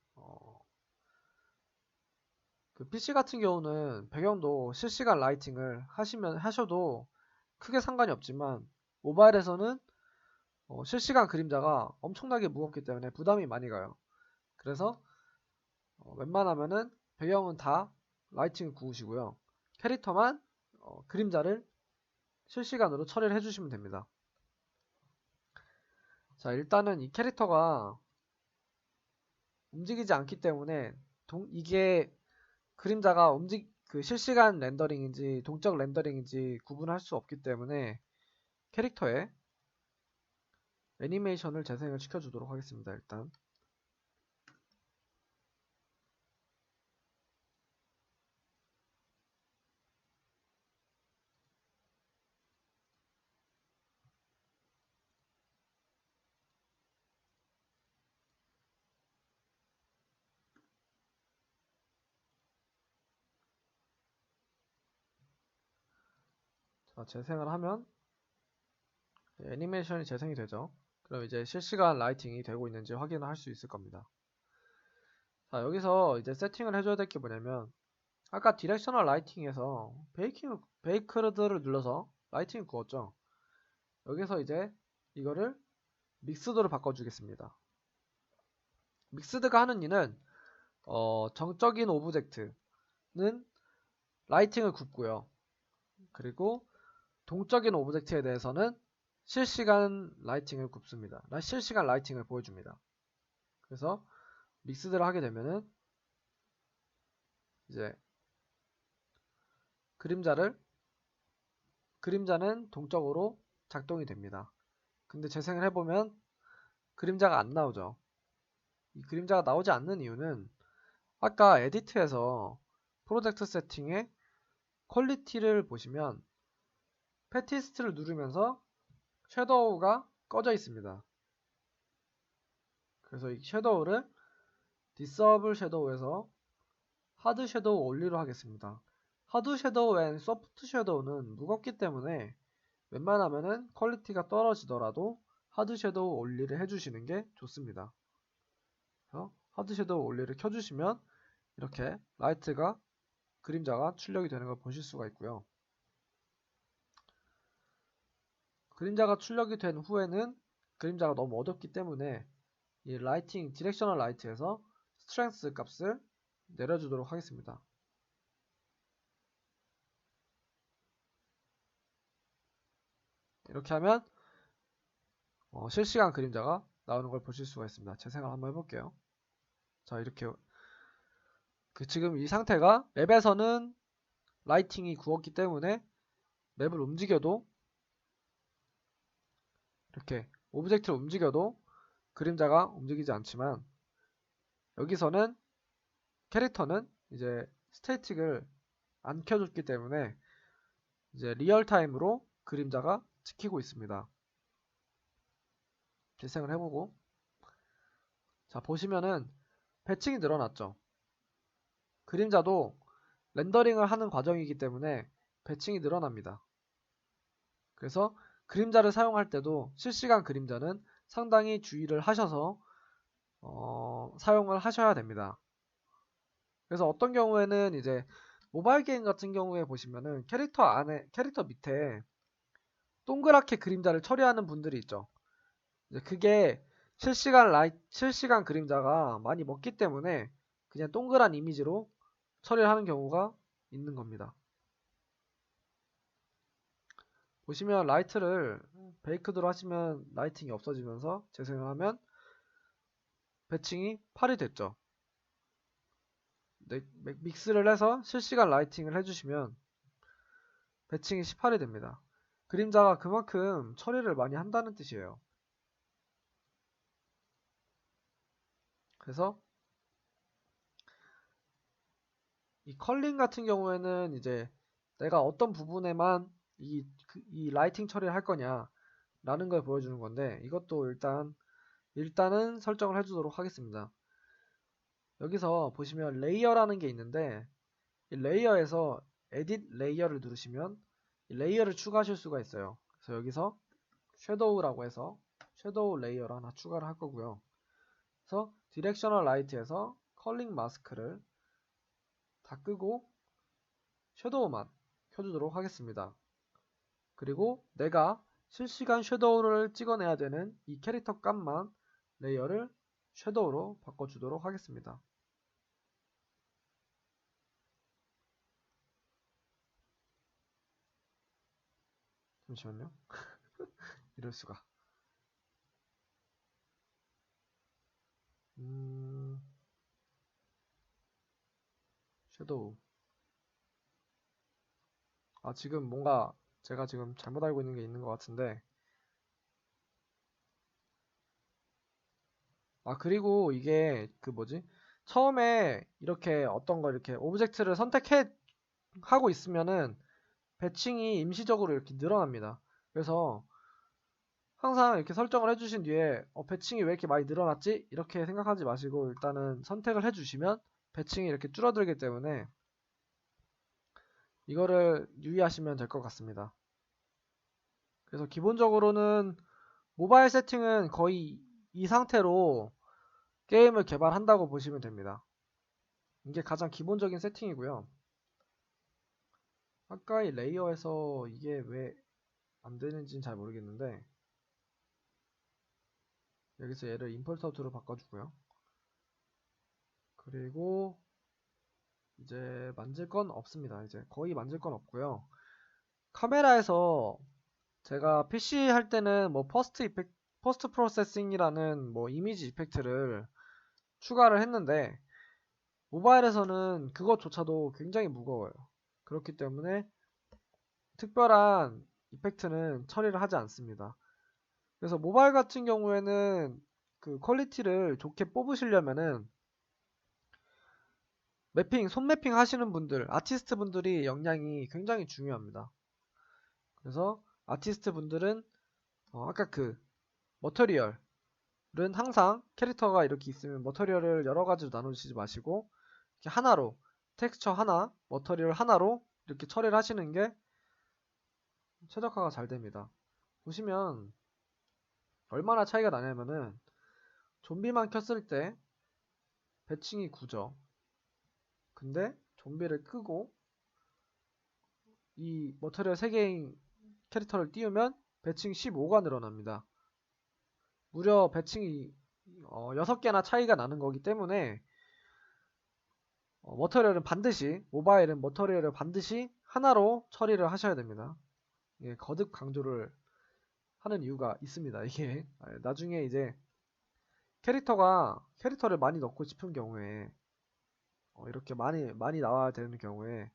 그 PC 같은 경우는 배경도 실시간 라이팅을 하셔도 크게 상관이 없지만 모바일에서는 실시간 그림자가 엄청나게 무겁기 때문에 부담이 많이 가요. 그래서 웬만하면은 배경은 다 라이팅을 구우시고요. 캐릭터만 그림자를 실시간으로 처리를 해주시면 됩니다. 자, 일단은 이 캐릭터가 움직이지 않기 때문에 이게 그림자가 그 실시간 렌더링인지 동적 렌더링인지 구분할 수 없기 때문에 캐릭터에 애니메이션을 재생을 시켜주도록 하겠습니다. 일단 자, 재생을 하면 애니메이션이 재생이 되죠. 그럼 이제 실시간 라이팅이 되고 있는지 확인을 할 수 있을 겁니다. 자, 여기서 이제 세팅을 해줘야 될 게 뭐냐면 아까 디렉셔널 라이팅에서 베이크드를 눌러서 라이팅을 구웠죠. 여기서 이제 이거를 믹스드로 바꿔주겠습니다. 믹스드가 하는 일은 정적인 오브젝트는 라이팅을 굽고요. 그리고 동적인 오브젝트에 대해서는 실시간 라이팅을 굽습니다. 실시간 라이팅을 보여줍니다. 그래서 믹스드를 하게 되면은 이제 그림자는 동적으로 작동이 됩니다. 근데 재생을 해보면 그림자가 안 나오죠. 이 그림자가 나오지 않는 이유는 아까 에디트에서 프로젝트 세팅에 퀄리티를 보시면 패티스트를 누르면서 섀도우가 꺼져 있습니다. 그래서 이 섀도우를 디서블 섀도우에서 하드 섀도우 올리로 하겠습니다. 하드 섀도우 앤 소프트 섀도우는 무겁기 때문에 웬만하면은 퀄리티가 떨어지더라도 하드 섀도우 올리를 해주시는 게 좋습니다. 하드 섀도우 올리를 켜주시면 이렇게 그림자가 출력이 되는 걸 보실 수가 있고요. 그림자가 출력이 된 후에는 그림자가 너무 어둡기 때문에 이 디렉셔널 라이트에서 스트렝스 값을 내려주도록 하겠습니다. 이렇게 하면 실시간 그림자가 나오는 걸 보실 수가 있습니다. 재생을 한번 해볼게요. 자, 이렇게 지금 이 상태가 맵에서는 라이팅이 구웠기 때문에 맵을 움직여도 이렇게 오브젝트를 움직여도 그림자가 움직이지 않지만 여기서는 캐릭터는 이제 스태틱을 안 켜줬기 때문에 이제 리얼타임으로 그림자가 찍히고 있습니다. 재생을 해보고 자 보시면은 배칭이 늘어났죠. 그림자도 렌더링을 하는 과정이기 때문에 배칭이 늘어납니다. 그래서 그림자를 사용할 때도 실시간 그림자는 상당히 주의를 하셔서 사용을 하셔야 됩니다. 그래서 어떤 경우에는 이제 모바일 게임 같은 경우에 보시면은 캐릭터 밑에 동그랗게 그림자를 처리하는 분들이 있죠. 이제 그게 실시간 그림자가 많이 먹기 때문에 그냥 동그란 이미지로 처리를 하는 경우가 있는 겁니다. 보시면 라이트를 베이크드로 하시면 라이팅이 없어지면서 재생을 하면 배칭이 8이 됐죠. 믹스를 해서 실시간 라이팅을 해주시면 배칭이 18이 됩니다. 그림자가 그만큼 처리를 많이 한다는 뜻이에요. 그래서 이 컬링 같은 경우에는 이제 내가 어떤 부분에만 이 라이팅 처리를 할 거냐 라는 걸 보여주는 건데 이것도 일단은 설정을 해주도록 하겠습니다. 여기서 보시면 레이어라는 게 있는데 이 레이어에서 에딧 레이어를 누르시면 이 레이어를 추가하실 수가 있어요. 그래서 여기서 섀도우라고 해서 섀도우 레이어를 하나 추가를 할 거고요. 그래서 디렉셔널 라이트에서 컬링 마스크를 다 끄고 섀도우만 켜주도록 하겠습니다. 그리고 내가 실시간 섀도우를 찍어내야 되는 이 캐릭터 값만 레이어를 섀도우로 바꿔주도록 하겠습니다. 잠시만요. 이럴 수가. 섀도우. 지금 뭔가 제가 지금 잘못 알고 있는 게 있는 것 같은데. 그리고 이게 처음에 이렇게 어떤 거 이렇게 오브젝트를 선택해 하고 있으면은 배칭이 임시적으로 이렇게 늘어납니다. 그래서 항상 이렇게 설정을 해주신 뒤에 배칭이 왜 이렇게 많이 늘어났지? 이렇게 생각하지 마시고 일단은 선택을 해주시면 배칭이 이렇게 줄어들기 때문에 이거를 유의하시면 될 것 같습니다. 그래서 기본적으로는 모바일 세팅은 거의 이 상태로 게임을 개발한다고 보시면 됩니다. 이게 가장 기본적인 세팅이고요. 아까 이 레이어에서 이게 왜 안 되는지는 잘 모르겠는데 여기서 얘를 임포트 아웃으로 바꿔주고요. 그리고 이제 만질 건 없습니다. 이제 거의 만질 건 없고요. 카메라에서 제가 PC 할 때는 뭐 퍼스트 프로세싱이라는 뭐 이미지 이펙트를 추가를 했는데 모바일에서는 그것조차도 굉장히 무거워요. 그렇기 때문에 특별한 이펙트는 처리를 하지 않습니다. 그래서 모바일 같은 경우에는 그 퀄리티를 좋게 뽑으시려면은 손 매핑 하시는 분들, 아티스트 분들이 역량이 굉장히 중요합니다. 그래서 아티스트 분들은 아까 그 머터리얼은 항상 캐릭터가 이렇게 있으면 머터리얼을 여러 가지로 나누시지 마시고 이렇게 하나로 텍스처 하나, 머터리얼 하나로 이렇게 처리를 하시는 게 최적화가 잘 됩니다. 보시면 얼마나 차이가 나냐면은 좀비만 켰을 때 배칭이 9죠. 근데 좀비를 끄고 이 머터리얼 3개인 캐릭터를 띄우면 배칭 15가 늘어납니다. 무려 배칭이 6개나 차이가 나는 거기 때문에 모바일은 머터리얼을 반드시 하나로 처리를 하셔야 됩니다. 예, 거듭 강조를 하는 이유가 있습니다. 이게 나중에 이제 캐릭터를 많이 넣고 싶은 경우에 이렇게 많이 나와야 되는 경우에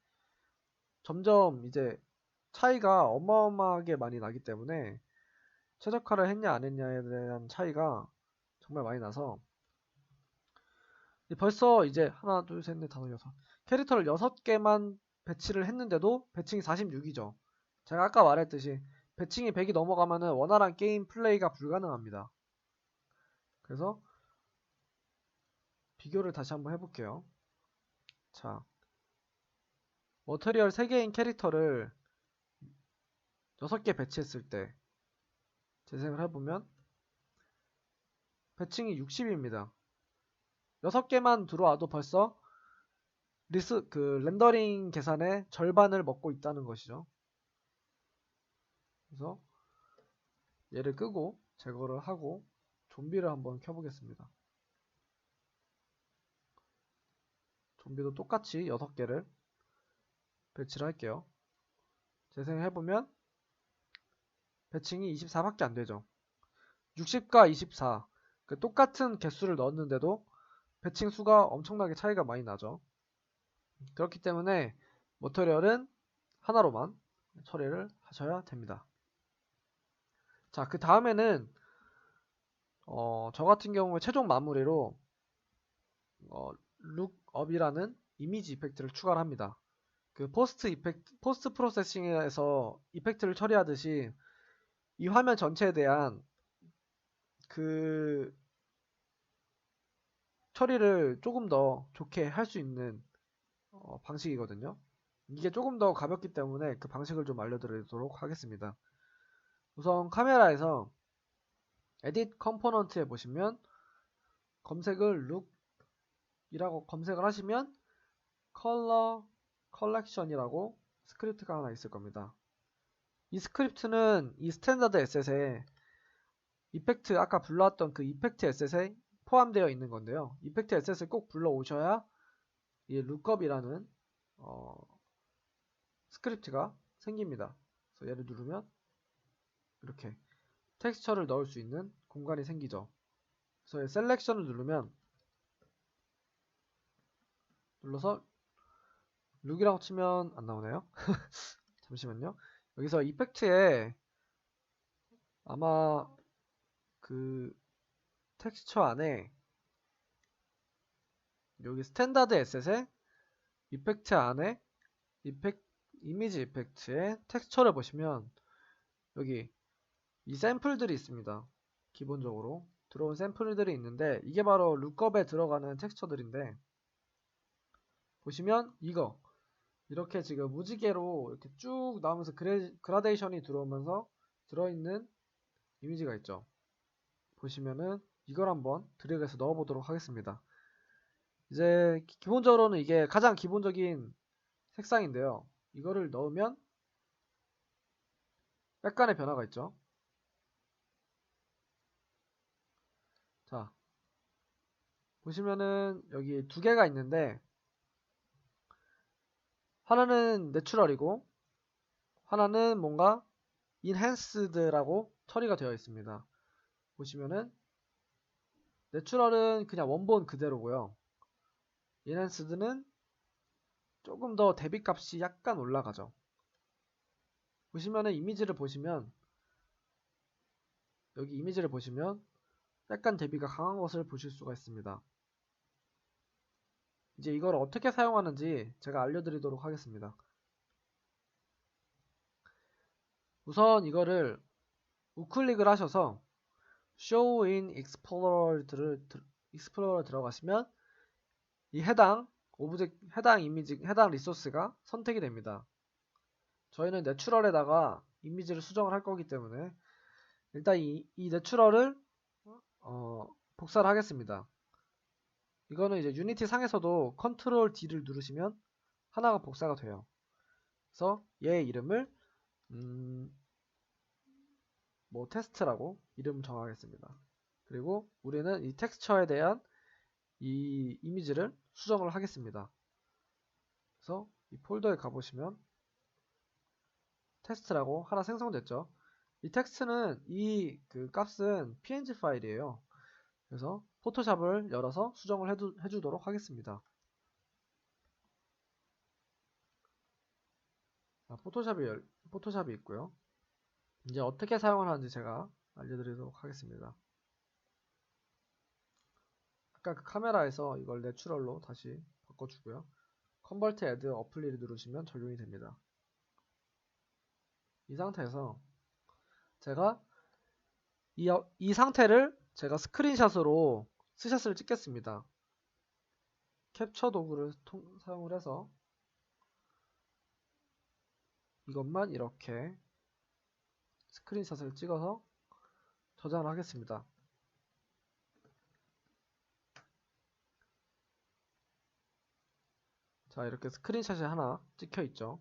점점 이제 차이가 어마어마하게 많이 나기 때문에 최적화를 했냐 안 했냐에 대한 차이가 정말 많이 나서 벌써 이제 하나 둘 셋 넷 다섯 여섯 캐릭터를 6개만 배치를 했는데도 배칭이 46이죠. 제가 아까 말했듯이 배칭이 100이 넘어가면은 원활한 게임 플레이가 불가능합니다. 그래서 비교를 다시 한번 해볼게요. 자, 머터리얼 3개인 캐릭터를 6개 배치했을 때 재생을 해보면 배칭이 60입니다. 6개만 들어와도 벌써 렌더링 계산의 절반을 먹고 있다는 것이죠. 그래서 얘를 끄고 제거를 하고 좀비를 한번 켜보겠습니다. 좀비도 똑같이 6개를 배치를 할게요. 재생을 해보면 배칭이 24밖에 안 되죠. 60과 24 똑같은 개수를 넣었는데도 배칭 수가 엄청나게 차이가 많이 나죠. 그렇기 때문에 머터리얼은 하나로만 처리를 하셔야 됩니다. 자, 그 다음에는 저 같은 경우에 최종 마무리로 룩업이라는 이미지 이펙트를 추가를 합니다. 그 포스트 프로세싱에서 이펙트를 처리하듯이 이 화면 전체에 대한 그 처리를 조금 더 좋게 할 수 있는 방식이거든요. 이게 조금 더 가볍기 때문에 그 방식을 좀 알려드리도록 하겠습니다. 우선 카메라에서 에딧 컴포넌트에 보시면 검색을 룩이라고 검색을 하시면 컬러 컬렉션이라고 스크립트가 하나 있을 겁니다. 이 스크립트는 이 스탠다드 에셋에 이펙트 아까 불러왔던 그 이펙트 에셋에 포함되어 있는 건데요. 이펙트 에셋을 꼭 불러오셔야 이 룩업이라는 스크립트가 생깁니다. 그래서 얘를 누르면 이렇게 텍스처를 넣을 수 있는 공간이 생기죠. 그래서 셀렉션을 눌러서 룩이라고 치면 안 나오네요. 잠시만요. 여기서 이펙트에 아마 그 텍스처 안에 여기 스탠다드 에셋에 이펙트 안에 이미지 이펙트의 텍스처를 보시면 여기 이 샘플들이 있습니다. 기본적으로 들어온 샘플들이 있는데 이게 바로 룩업에 들어가는 텍스처들인데 보시면 이거 이렇게 지금 무지개로 이렇게 쭉 나오면서 그라데이션이 들어오면서 들어있는 이미지가 있죠. 보시면은 이걸 한번 드래그해서 넣어보도록 하겠습니다. 이제 기본적으로는 이게 가장 기본적인 색상인데요. 이거를 넣으면 약간의 변화가 있죠. 자, 보시면은 여기 두 개가 있는데 하나는 내추럴이고 하나는 뭔가 인핸스드라고 처리가 되어 있습니다. 보시면은 내추럴은 그냥 원본 그대로고요. 인핸스드는 조금 더 대비값이 약간 올라가죠. 보시면은 이미지를 보시면 여기 이미지를 보시면 약간 대비가 강한 것을 보실 수가 있습니다. 이제 이걸 어떻게 사용하는지 제가 알려드리도록 하겠습니다. 우선 이거를 우클릭을 하셔서 Show in Explorer 들어가시면 이 해당 이미지, 해당 리소스가 선택이 됩니다. 저희는 내추럴에다가 이미지를 수정을 할 거기 때문에 일단 이 내추럴을 복사를 하겠습니다. 이거는 이제 유니티 상에서도 컨트롤 D를 누르시면 하나가 복사가 돼요. 그래서 얘의 이름을 뭐 테스트라고 이름 정하겠습니다. 그리고 우리는 이 텍스처에 대한 이 이미지를 수정을 하겠습니다. 그래서 이 폴더에 가보시면 테스트라고 하나 생성됐죠. 이 텍스트는 그 값은 png 파일이에요. 그래서 포토샵을 열어서 수정을 해주도록 하겠습니다. 포토샵이 있고요. 이제 어떻게 사용을 하는지 제가 알려드리도록 하겠습니다. 아까 그 카메라에서 이걸 내추럴로 다시 바꿔주고요. 컨버트 애드 어플리를 누르시면 적용이 됩니다. 이 상태에서 제가 이 상태를 제가 스크린샷으로 스샷을 찍겠습니다. 캡처 도구를 사용을 해서 이것만 이렇게 스크린샷을 찍어서 저장을 하겠습니다. 자, 이렇게 스크린샷이 하나 찍혀 있죠.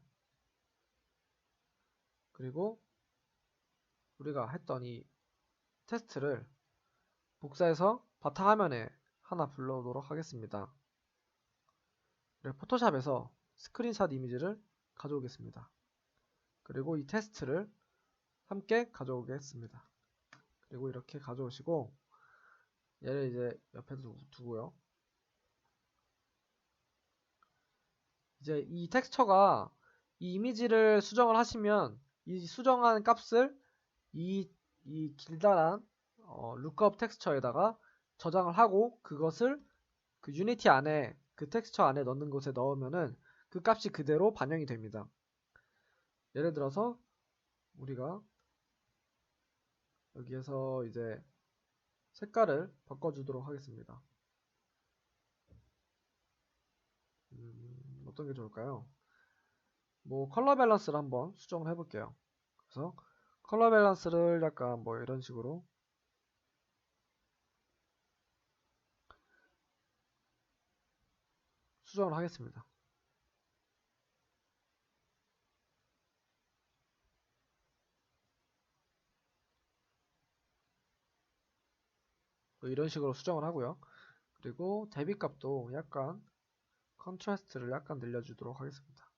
그리고 우리가 했던 이 테스트를 복사해서 바탕화면에 하나 불러오도록 하겠습니다. 포토샵에서 스크린샷 이미지를 가져오겠습니다. 그리고 이 테스트를 함께 가져오겠습니다. 그리고 이렇게 가져오시고 얘를 이제 옆에 두고요. 이제 이 텍스처가 이 이미지를 수정을 하시면 이 수정한 값을 이 길다란 룩업 텍스처에다가 저장을 하고 그것을 그 유니티 안에 그 텍스처 안에 넣는 곳에 넣으면은 그 값이 그대로 반영이 됩니다. 예를 들어서 우리가 여기에서 이제 색깔을 바꿔주도록 하겠습니다. 어떤 게 좋을까요? 뭐 컬러 밸런스를 한번 수정을 해볼게요. 그래서 컬러 밸런스를 약간 뭐 이런 식으로 수정을 하겠습니다. 뭐 이런 식으로 수정을 하고요. 그리고 대비값도 약간 컨트라스트를 약간 늘려주도록 하겠습니다.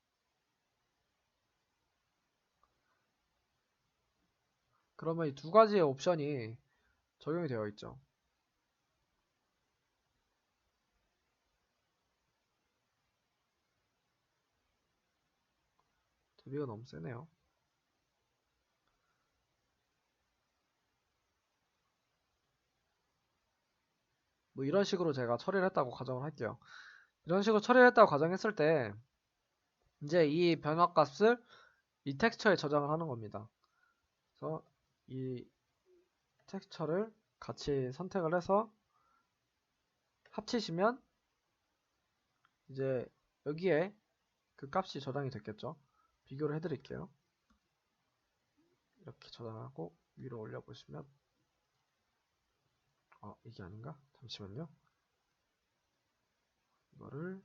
그러면 이 두 가지의 옵션이 적용이 되어 있죠. 대비가 너무 세네요. 뭐 이런 식으로 제가 처리를 했다고 가정을 할게요. 이런 식으로 처리를 했다고 가정했을 때 이제 이 변화값을 이 텍스처에 저장을 하는 겁니다. 그래서 이 텍스처를 같이 선택을 해서 합치시면 이제 여기에 그 값이 저장이 됐겠죠. 비교를 해드릴게요. 이렇게 저장하고 위로 올려보시면 이게 아닌가? 잠시만요. 이거를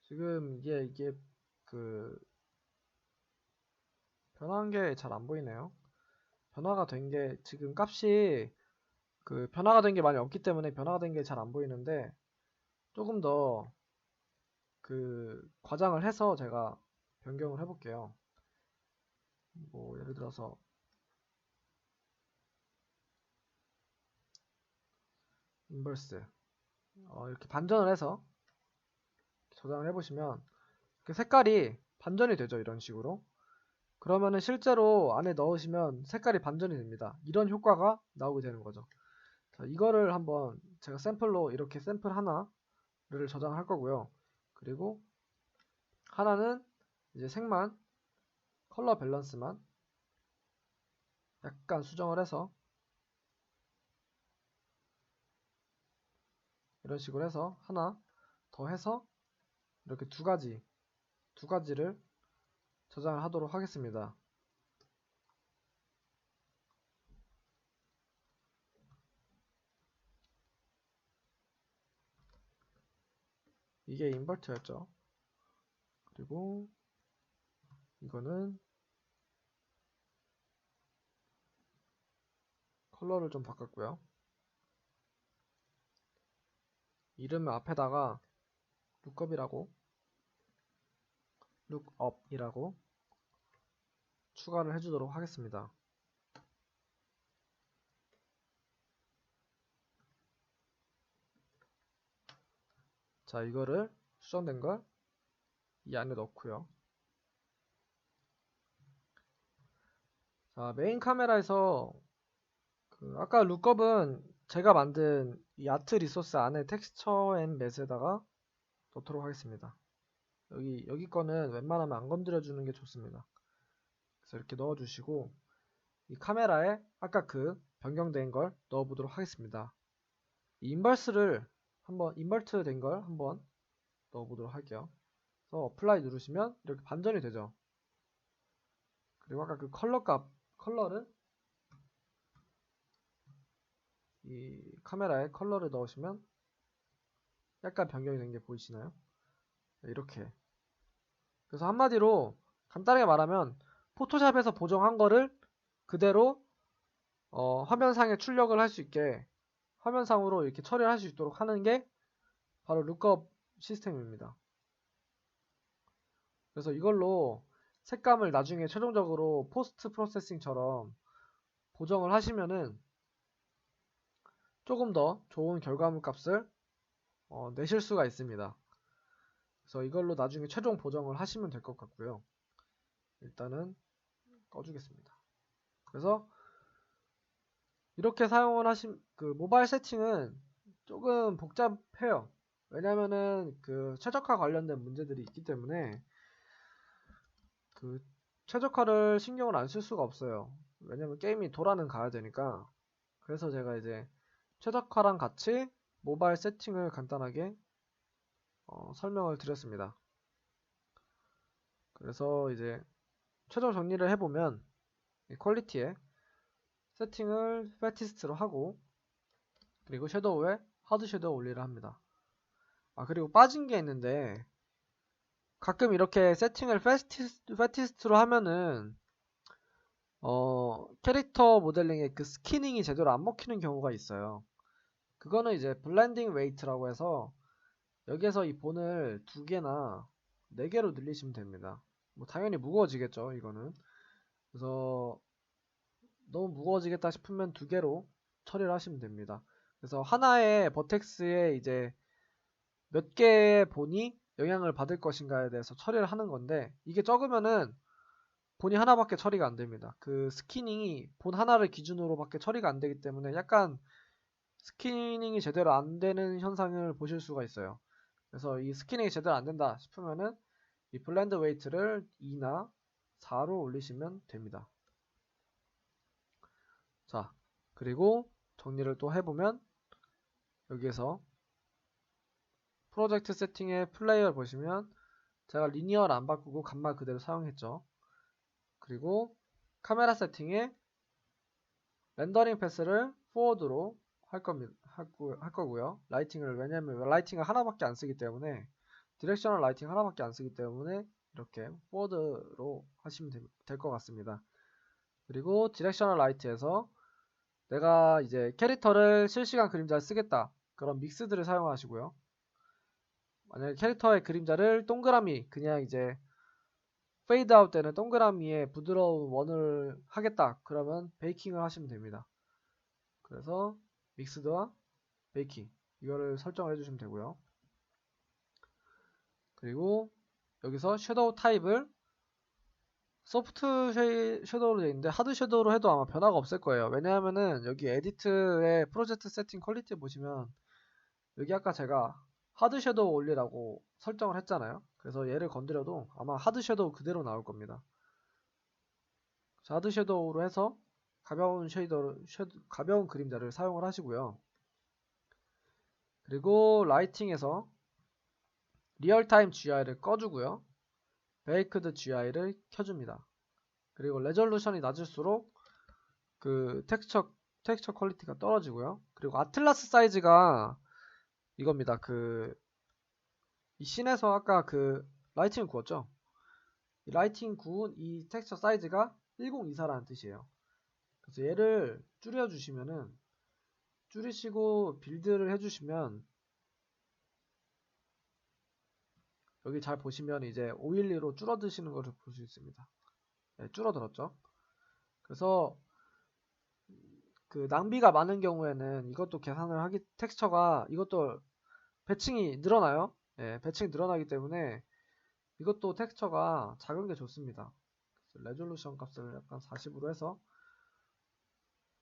지금 이게 그 변화한 게 잘 안 보이네요. 변화가 된 게 지금 값이 그 변화가 된 게 많이 없기 때문에 변화가 된 게 잘 안 보이는데 조금 더 그 과장을 해서 제가 변경을 해볼게요. 뭐 예를 들어서 인버스 이렇게 반전을 해서 저장을 해보시면 그 색깔이 반전이 되죠. 이런 식으로. 그러면은 실제로 안에 넣으시면 색깔이 반전이 됩니다. 이런 효과가 나오게 되는 거죠. 자, 이거를 한번 제가 샘플로 이렇게 샘플 하나를 저장할 거고요. 그리고 하나는 이제 색만 컬러 밸런스만 약간 수정을 해서 이런 식으로 해서 하나 더 해서 이렇게 두 가지를 저장을 하도록 하겠습니다. 이게 인버트였죠. 그리고 이거는 컬러를 좀 바꿨고요. 이름을 앞에다가 룩업이라고 추가를 해주도록 하겠습니다. 자, 이거를 수정된 걸 이 안에 넣고요. 자, 메인 카메라에서 아까 룩업은 제가 만든 이 아트 리소스 안에 텍스처 앤 맷에다가 넣도록 하겠습니다. 여기 거는 웬만하면 안 건드려 주는 게 좋습니다. 그래서 이렇게 넣어 주시고 이 카메라에 아까 그 변경된 걸 넣어 보도록 하겠습니다. 이 인버트 된 걸 한번 넣어 보도록 할게요. 그래서 어플라이 누르시면 이렇게 반전이 되죠. 그리고 아까 그 컬러를 이 카메라에 컬러를 넣으시면 약간 변경이 된 게 보이시나요? 이렇게. 그래서 한마디로 간단하게 말하면 포토샵에서 보정한 거를 그대로 화면상에 출력을 할 수 있게 화면상으로 이렇게 처리를 할 수 있도록 하는 게 바로 룩업 시스템입니다. 그래서 이걸로 색감을 나중에 최종적으로 포스트 프로세싱처럼 보정을 하시면은 조금 더 좋은 결과물 값을 내실 수가 있습니다. 그래서 이걸로 나중에 최종 보정을 하시면 될 것 같고요. 일단은 꺼주겠습니다. 그래서 이렇게 사용을 그 모바일 세팅은 조금 복잡해요. 왜냐면은 그 최적화 관련된 문제들이 있기 때문에 그 최적화를 신경을 안 쓸 수가 없어요. 왜냐면 게임이 돌아는 가야 되니까. 그래서 제가 이제 최적화랑 같이 모바일 세팅을 간단하게 설명을 드렸습니다. 그래서 이제 최종 정리를 해보면 퀄리티에 세팅을 패티스트로 하고 그리고 섀도우에 하드 섀도우 올리를 합니다. 그리고 빠진 게 있는데 가끔 이렇게 세팅을 패티스트로 하면은 캐릭터 모델링에 그 스키닝이 제대로 안 먹히는 경우가 있어요. 그거는 이제 블렌딩 웨이트라고 해서 여기에서 이 본을 2개나 4개로 늘리시면 됩니다. 뭐 당연히 무거워지겠죠, 이거는. 그래서 너무 무거워지겠다 싶으면 2개로 처리를 하시면 됩니다. 그래서 하나의 버텍스에 이제 몇 개의 본이 영향을 받을 것인가에 대해서 처리를 하는 건데 이게 적으면은 본이 하나밖에 처리가 안 됩니다. 그 스키닝이 본 하나를 기준으로 밖에 처리가 안 되기 때문에 약간 스키닝이 제대로 안 되는 현상을 보실 수가 있어요. 그래서 이 스키닝이 제대로 안 된다 싶으면은 이 블렌드 웨이트를 2나 4로 올리시면 됩니다. 자, 그리고 정리를 또 해보면 여기에서 프로젝트 세팅의 플레이어를 보시면 제가 리니어를 안 바꾸고 감마 그대로 사용했죠. 그리고 카메라 세팅에 렌더링 패스를 포워드로 할 거고요. 라이팅을 왜냐면 라이팅을 하나밖에 안 쓰기 때문에 디렉셔널 라이팅 하나밖에 안 쓰기 때문에 이렇게 포워드로 하시면 될 것 같습니다. 그리고 디렉셔널 라이트에서 내가 이제 캐릭터를 실시간 그림자를 쓰겠다. 그런 믹스들을 사용하시고요. 만약에 캐릭터의 그림자를 동그라미 그냥 이제 페이드 아웃 때는 동그라미에 부드러운 원을 하겠다. 그러면 베이킹을 하시면 됩니다. 그래서 믹스드와 베이킹 이거를 설정을 해주시면 되고요. 그리고 여기서 섀도우 타입을 소프트 섀도우로 되어 있는데 하드 섀도우로 해도 아마 변화가 없을 거예요. 왜냐하면은 여기 에디트의 프로젝트 세팅 퀄리티 보시면 여기 아까 제가 하드 섀도우 올리라고 설정을 했잖아요. 그래서 얘를 건드려도 아마 하드 섀도우 그대로 나올 겁니다. 하드 섀도우로 해서 가벼운 그림자를 사용을 하시고요. 그리고 라이팅에서 리얼타임 GI를 꺼주고요. 베이크드 GI를 켜줍니다. 그리고 레졸루션이 낮을수록 그 텍스처 퀄리티가 떨어지고요. 그리고 아틀라스 사이즈가 이겁니다. 이 씬에서 아까 그 라이팅 구웠죠? 이 라이팅 구운 이 텍스처 사이즈가 1024라는 뜻이에요. 그래서 얘를 줄여주시면은 줄이시고 빌드를 해주시면 여기 잘 보시면 이제 512로 줄어드시는 것을 볼 수 있습니다. 네, 줄어들었죠. 그래서 그 낭비가 많은 경우에는 이것도 텍스처가 이것도 배칭이 늘어나요. 예, 배칭이 늘어나기 때문에 이것도 텍스처가 작은 게 좋습니다. 레졸루션 값을 약간 40으로 해서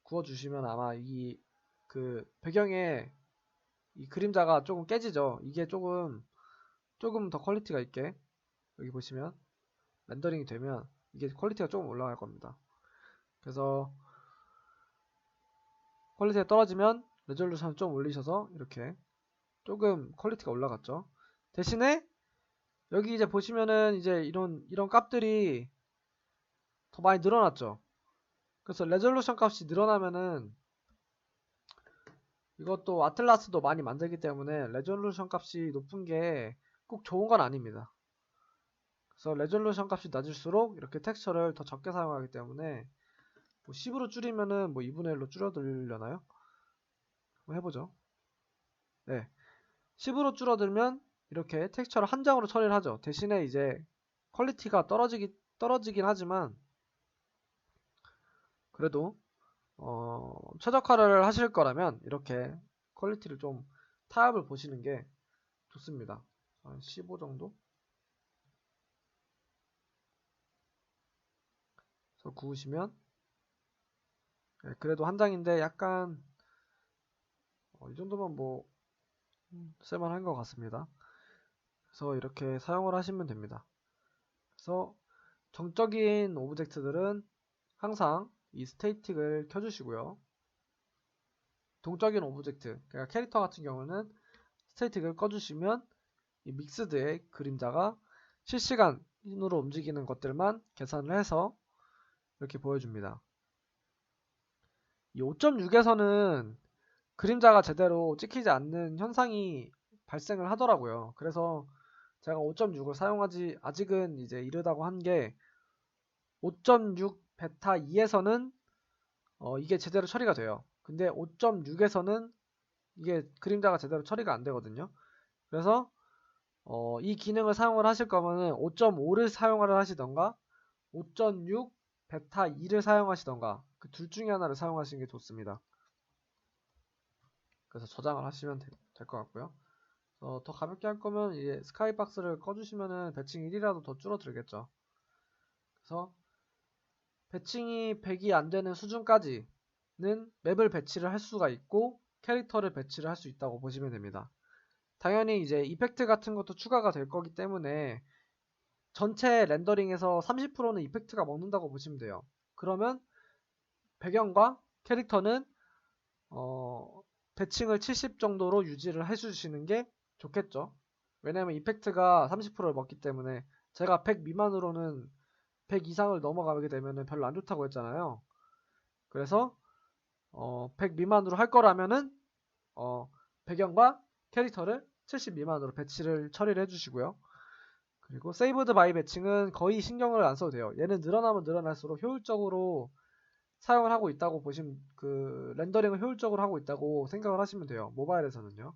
구워주시면 아마 이 그 배경에 이 그림자가 조금 깨지죠. 이게 조금 더 퀄리티가 있게 여기 보시면 렌더링이 되면 이게 퀄리티가 조금 올라갈 겁니다. 그래서 퀄리티가 떨어지면 레졸루션 좀 올리셔서 이렇게 조금 퀄리티가 올라갔죠. 대신에 여기 이제 보시면은 이제 이런 값들이 더 많이 늘어났죠. 그래서 레졸루션 값이 늘어나면은 이것도 아틀라스도 많이 만들기 때문에 레졸루션 값이 높은 게 꼭 좋은 건 아닙니다. 그래서 레졸루션 값이 낮을수록 이렇게 텍스처를 더 적게 사용하기 때문에 뭐 10으로 줄이면은 뭐 2분의 1로 줄어들려나요? 한번 해보죠. 네, 10으로 줄어들면 이렇게 텍스처를 한 장으로 처리를 하죠. 대신에 이제 퀄리티가 떨어지긴 하지만 그래도 최적화를 하실 거라면 이렇게 퀄리티를 좀 타협을 보시는 게 좋습니다. 한 15 정도? 그래서 구우시면 네, 그래도 한 장인데 약간 이 정도면 뭐 쓸만한 것 같습니다. 그래서 이렇게 사용을 하시면 됩니다. 그래서 정적인 오브젝트들은 항상 이 스테이틱을 켜주시고요. 동적인 오브젝트, 그러니까 캐릭터 같은 경우는 스테이틱을 꺼주시면 이 믹스드의 그림자가 실시간으로 움직이는 것들만 계산을 해서 이렇게 보여줍니다. 이 5.6에서는 그림자가 제대로 찍히지 않는 현상이 발생을 하더라고요. 그래서 제가 5.6을 사용하지 아직은 이제 이르다고 한 게 5.6 베타 2에서는 이게 제대로 처리가 돼요. 근데 5.6에서는 이게 그림자가 제대로 처리가 안 되거든요. 그래서 이 기능을 사용을 하실 거면은 5.5를 사용을 하시던가 5.6 베타 2를 사용하시던가 그 둘 중에 하나를 사용하시는 게 좋습니다. 그래서 저장을 하시면 될 것 같고요. 더 가볍게 할 거면 이제 스카이박스를 꺼주시면은 배칭 1이라도 더 줄어들겠죠. 그래서 배칭이 100이 안 되는 수준까지는 맵을 배치를 할 수가 있고 캐릭터를 배치를 할 수 있다고 보시면 됩니다. 당연히 이제 이펙트 같은 것도 추가가 될 거기 때문에 전체 렌더링에서 30%는 이펙트가 먹는다고 보시면 돼요. 그러면 배경과 캐릭터는 배칭을 70 정도로 유지를 해주시는 게 좋겠죠. 왜냐면 이펙트가 30%를 먹기 때문에 제가 100 미만으로는 100 이상을 넘어가게 되면 별로 안 좋다고 했잖아요. 그래서 100 미만으로 할 거라면은 배경과 캐릭터를 70 미만으로 배치를 처리를 해주시고요. 그리고 세이브드 바이 배칭은 거의 신경을 안 써도 돼요. 얘는 늘어나면 늘어날수록 효율적으로 사용을 하고 있다고 보시면 그 렌더링을 효율적으로 하고 있다고 생각을 하시면 돼요. 모바일에서는요.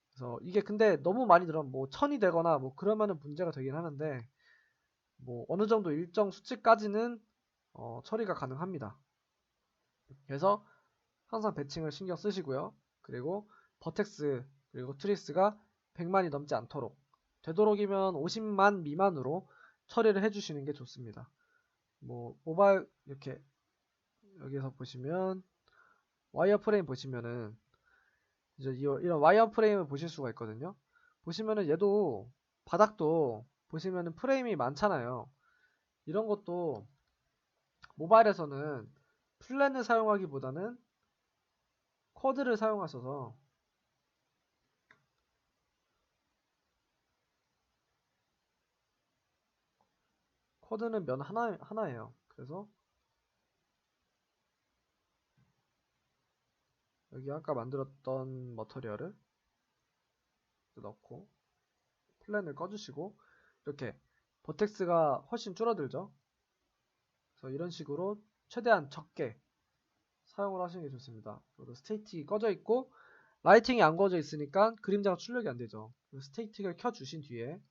그래서 이게 근데 너무 많이 늘어나면 뭐 1000이 되거나 뭐 그러면은 문제가 되긴 하는데 뭐 어느 정도 일정 수치까지는 처리가 가능합니다. 그래서 항상 배칭을 신경 쓰시고요. 그리고 버텍스 그리고 트리스가 100만이 넘지 않도록 되도록이면 50만 미만으로 처리를 해주시는 게 좋습니다. 뭐 모바일 이렇게 여기서 보시면 와이어프레임 보시면은 이제 이런 와이어프레임을 보실 수가 있거든요. 보시면은 얘도 바닥도 보시면은 프레임이 많잖아요. 이런 것도 모바일에서는 플랜을 사용하기보다는 쿼드를 사용하셔서 쿼드는 면 하나예요. 그래서 여기 아까 만들었던 머터리얼을 넣고 플랜을 꺼주시고 이렇게 버텍스가 훨씬 줄어들죠. 그래서 이런 식으로 최대한 적게 사용을 하시는 게 좋습니다. 그리고 스테이틱이 꺼져 있고 라이팅이 안 꺼져 있으니까 그림자가 출력이 안 되죠. 스테이틱을 켜 주신 뒤에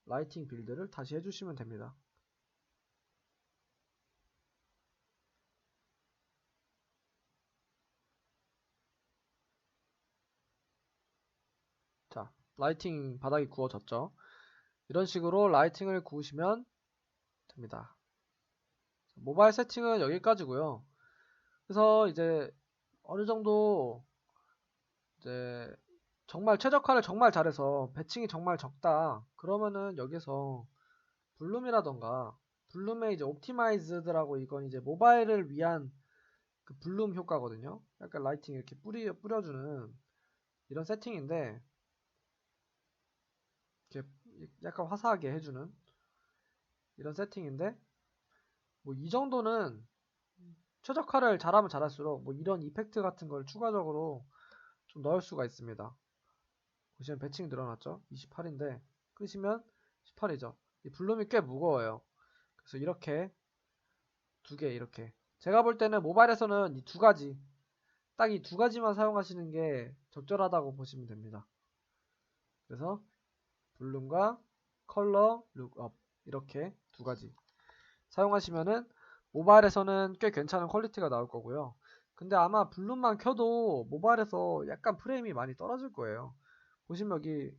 라이팅 빌드를 다시 해주시면 됩니다. 자, 라이팅 바닥이 구워졌죠. 이런 식으로 라이팅을 구우시면 됩니다. 모바일 세팅은 여기까지고요. 그래서 이제 어느 정도 이제 정말 최적화를 정말 잘해서 배칭이 정말 적다. 그러면은 여기서 블룸이라던가 블룸의 이제 옵티마이즈드라고, 이건 이제 모바일을 위한 그 블룸 효과거든요. 약간 라이팅 이렇게 뿌려주는 이런 세팅인데, 이렇게 약간 화사하게 해주는 이런 세팅인데, 뭐 이 정도는 최적화를 잘하면 잘할수록 뭐 이런 이펙트 같은 걸 추가적으로 좀 넣을 수가 있습니다. 보시면 배칭이 늘어났죠? 28인데 끄시면 18이죠. 이 블룸이 꽤 무거워요. 그래서 이렇게 두 개, 이렇게 제가 볼 때는 모바일에서는 이 두 가지, 딱 이 두 가지만 사용하시는 게 적절하다고 보시면 됩니다. 그래서 블룸과 컬러 룩업, 이렇게 두 가지 사용하시면은 모바일에서는 꽤 괜찮은 퀄리티가 나올 거고요. 근데 아마 블룸만 켜도 모바일에서 약간 프레임이 많이 떨어질 거예요. 보시면 여기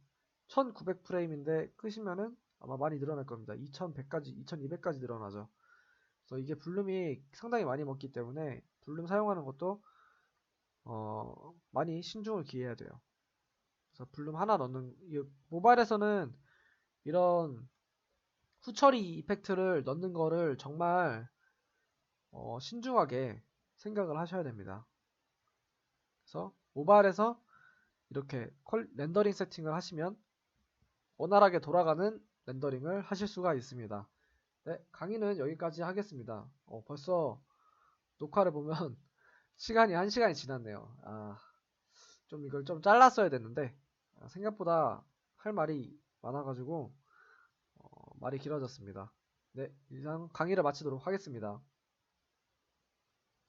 1900 프레임인데 끄시면은 아마 많이 늘어날 겁니다. 2100까지, 2200까지 늘어나죠. 그래서 이게 블룸이 상당히 많이 먹기 때문에 블룸 사용하는 것도 많이 신중을 기해야 돼요. 그래서 블룸 하나 넣는, 모바일에서는 이런 후처리 이펙트를 넣는 거를 정말 신중하게 생각을 하셔야 됩니다. 그래서 모바일에서 이렇게 렌더링 세팅을 하시면 원활하게 돌아가는 렌더링을 하실 수가 있습니다. 네, 강의는 여기까지 하겠습니다. 벌써 녹화를 보면 시간이 1시간이 지났네요. 좀 이걸 좀 잘랐어야 됐는데 생각보다 할 말이 많아가지고 말이 길어졌습니다. 네, 이상 강의를 마치도록 하겠습니다.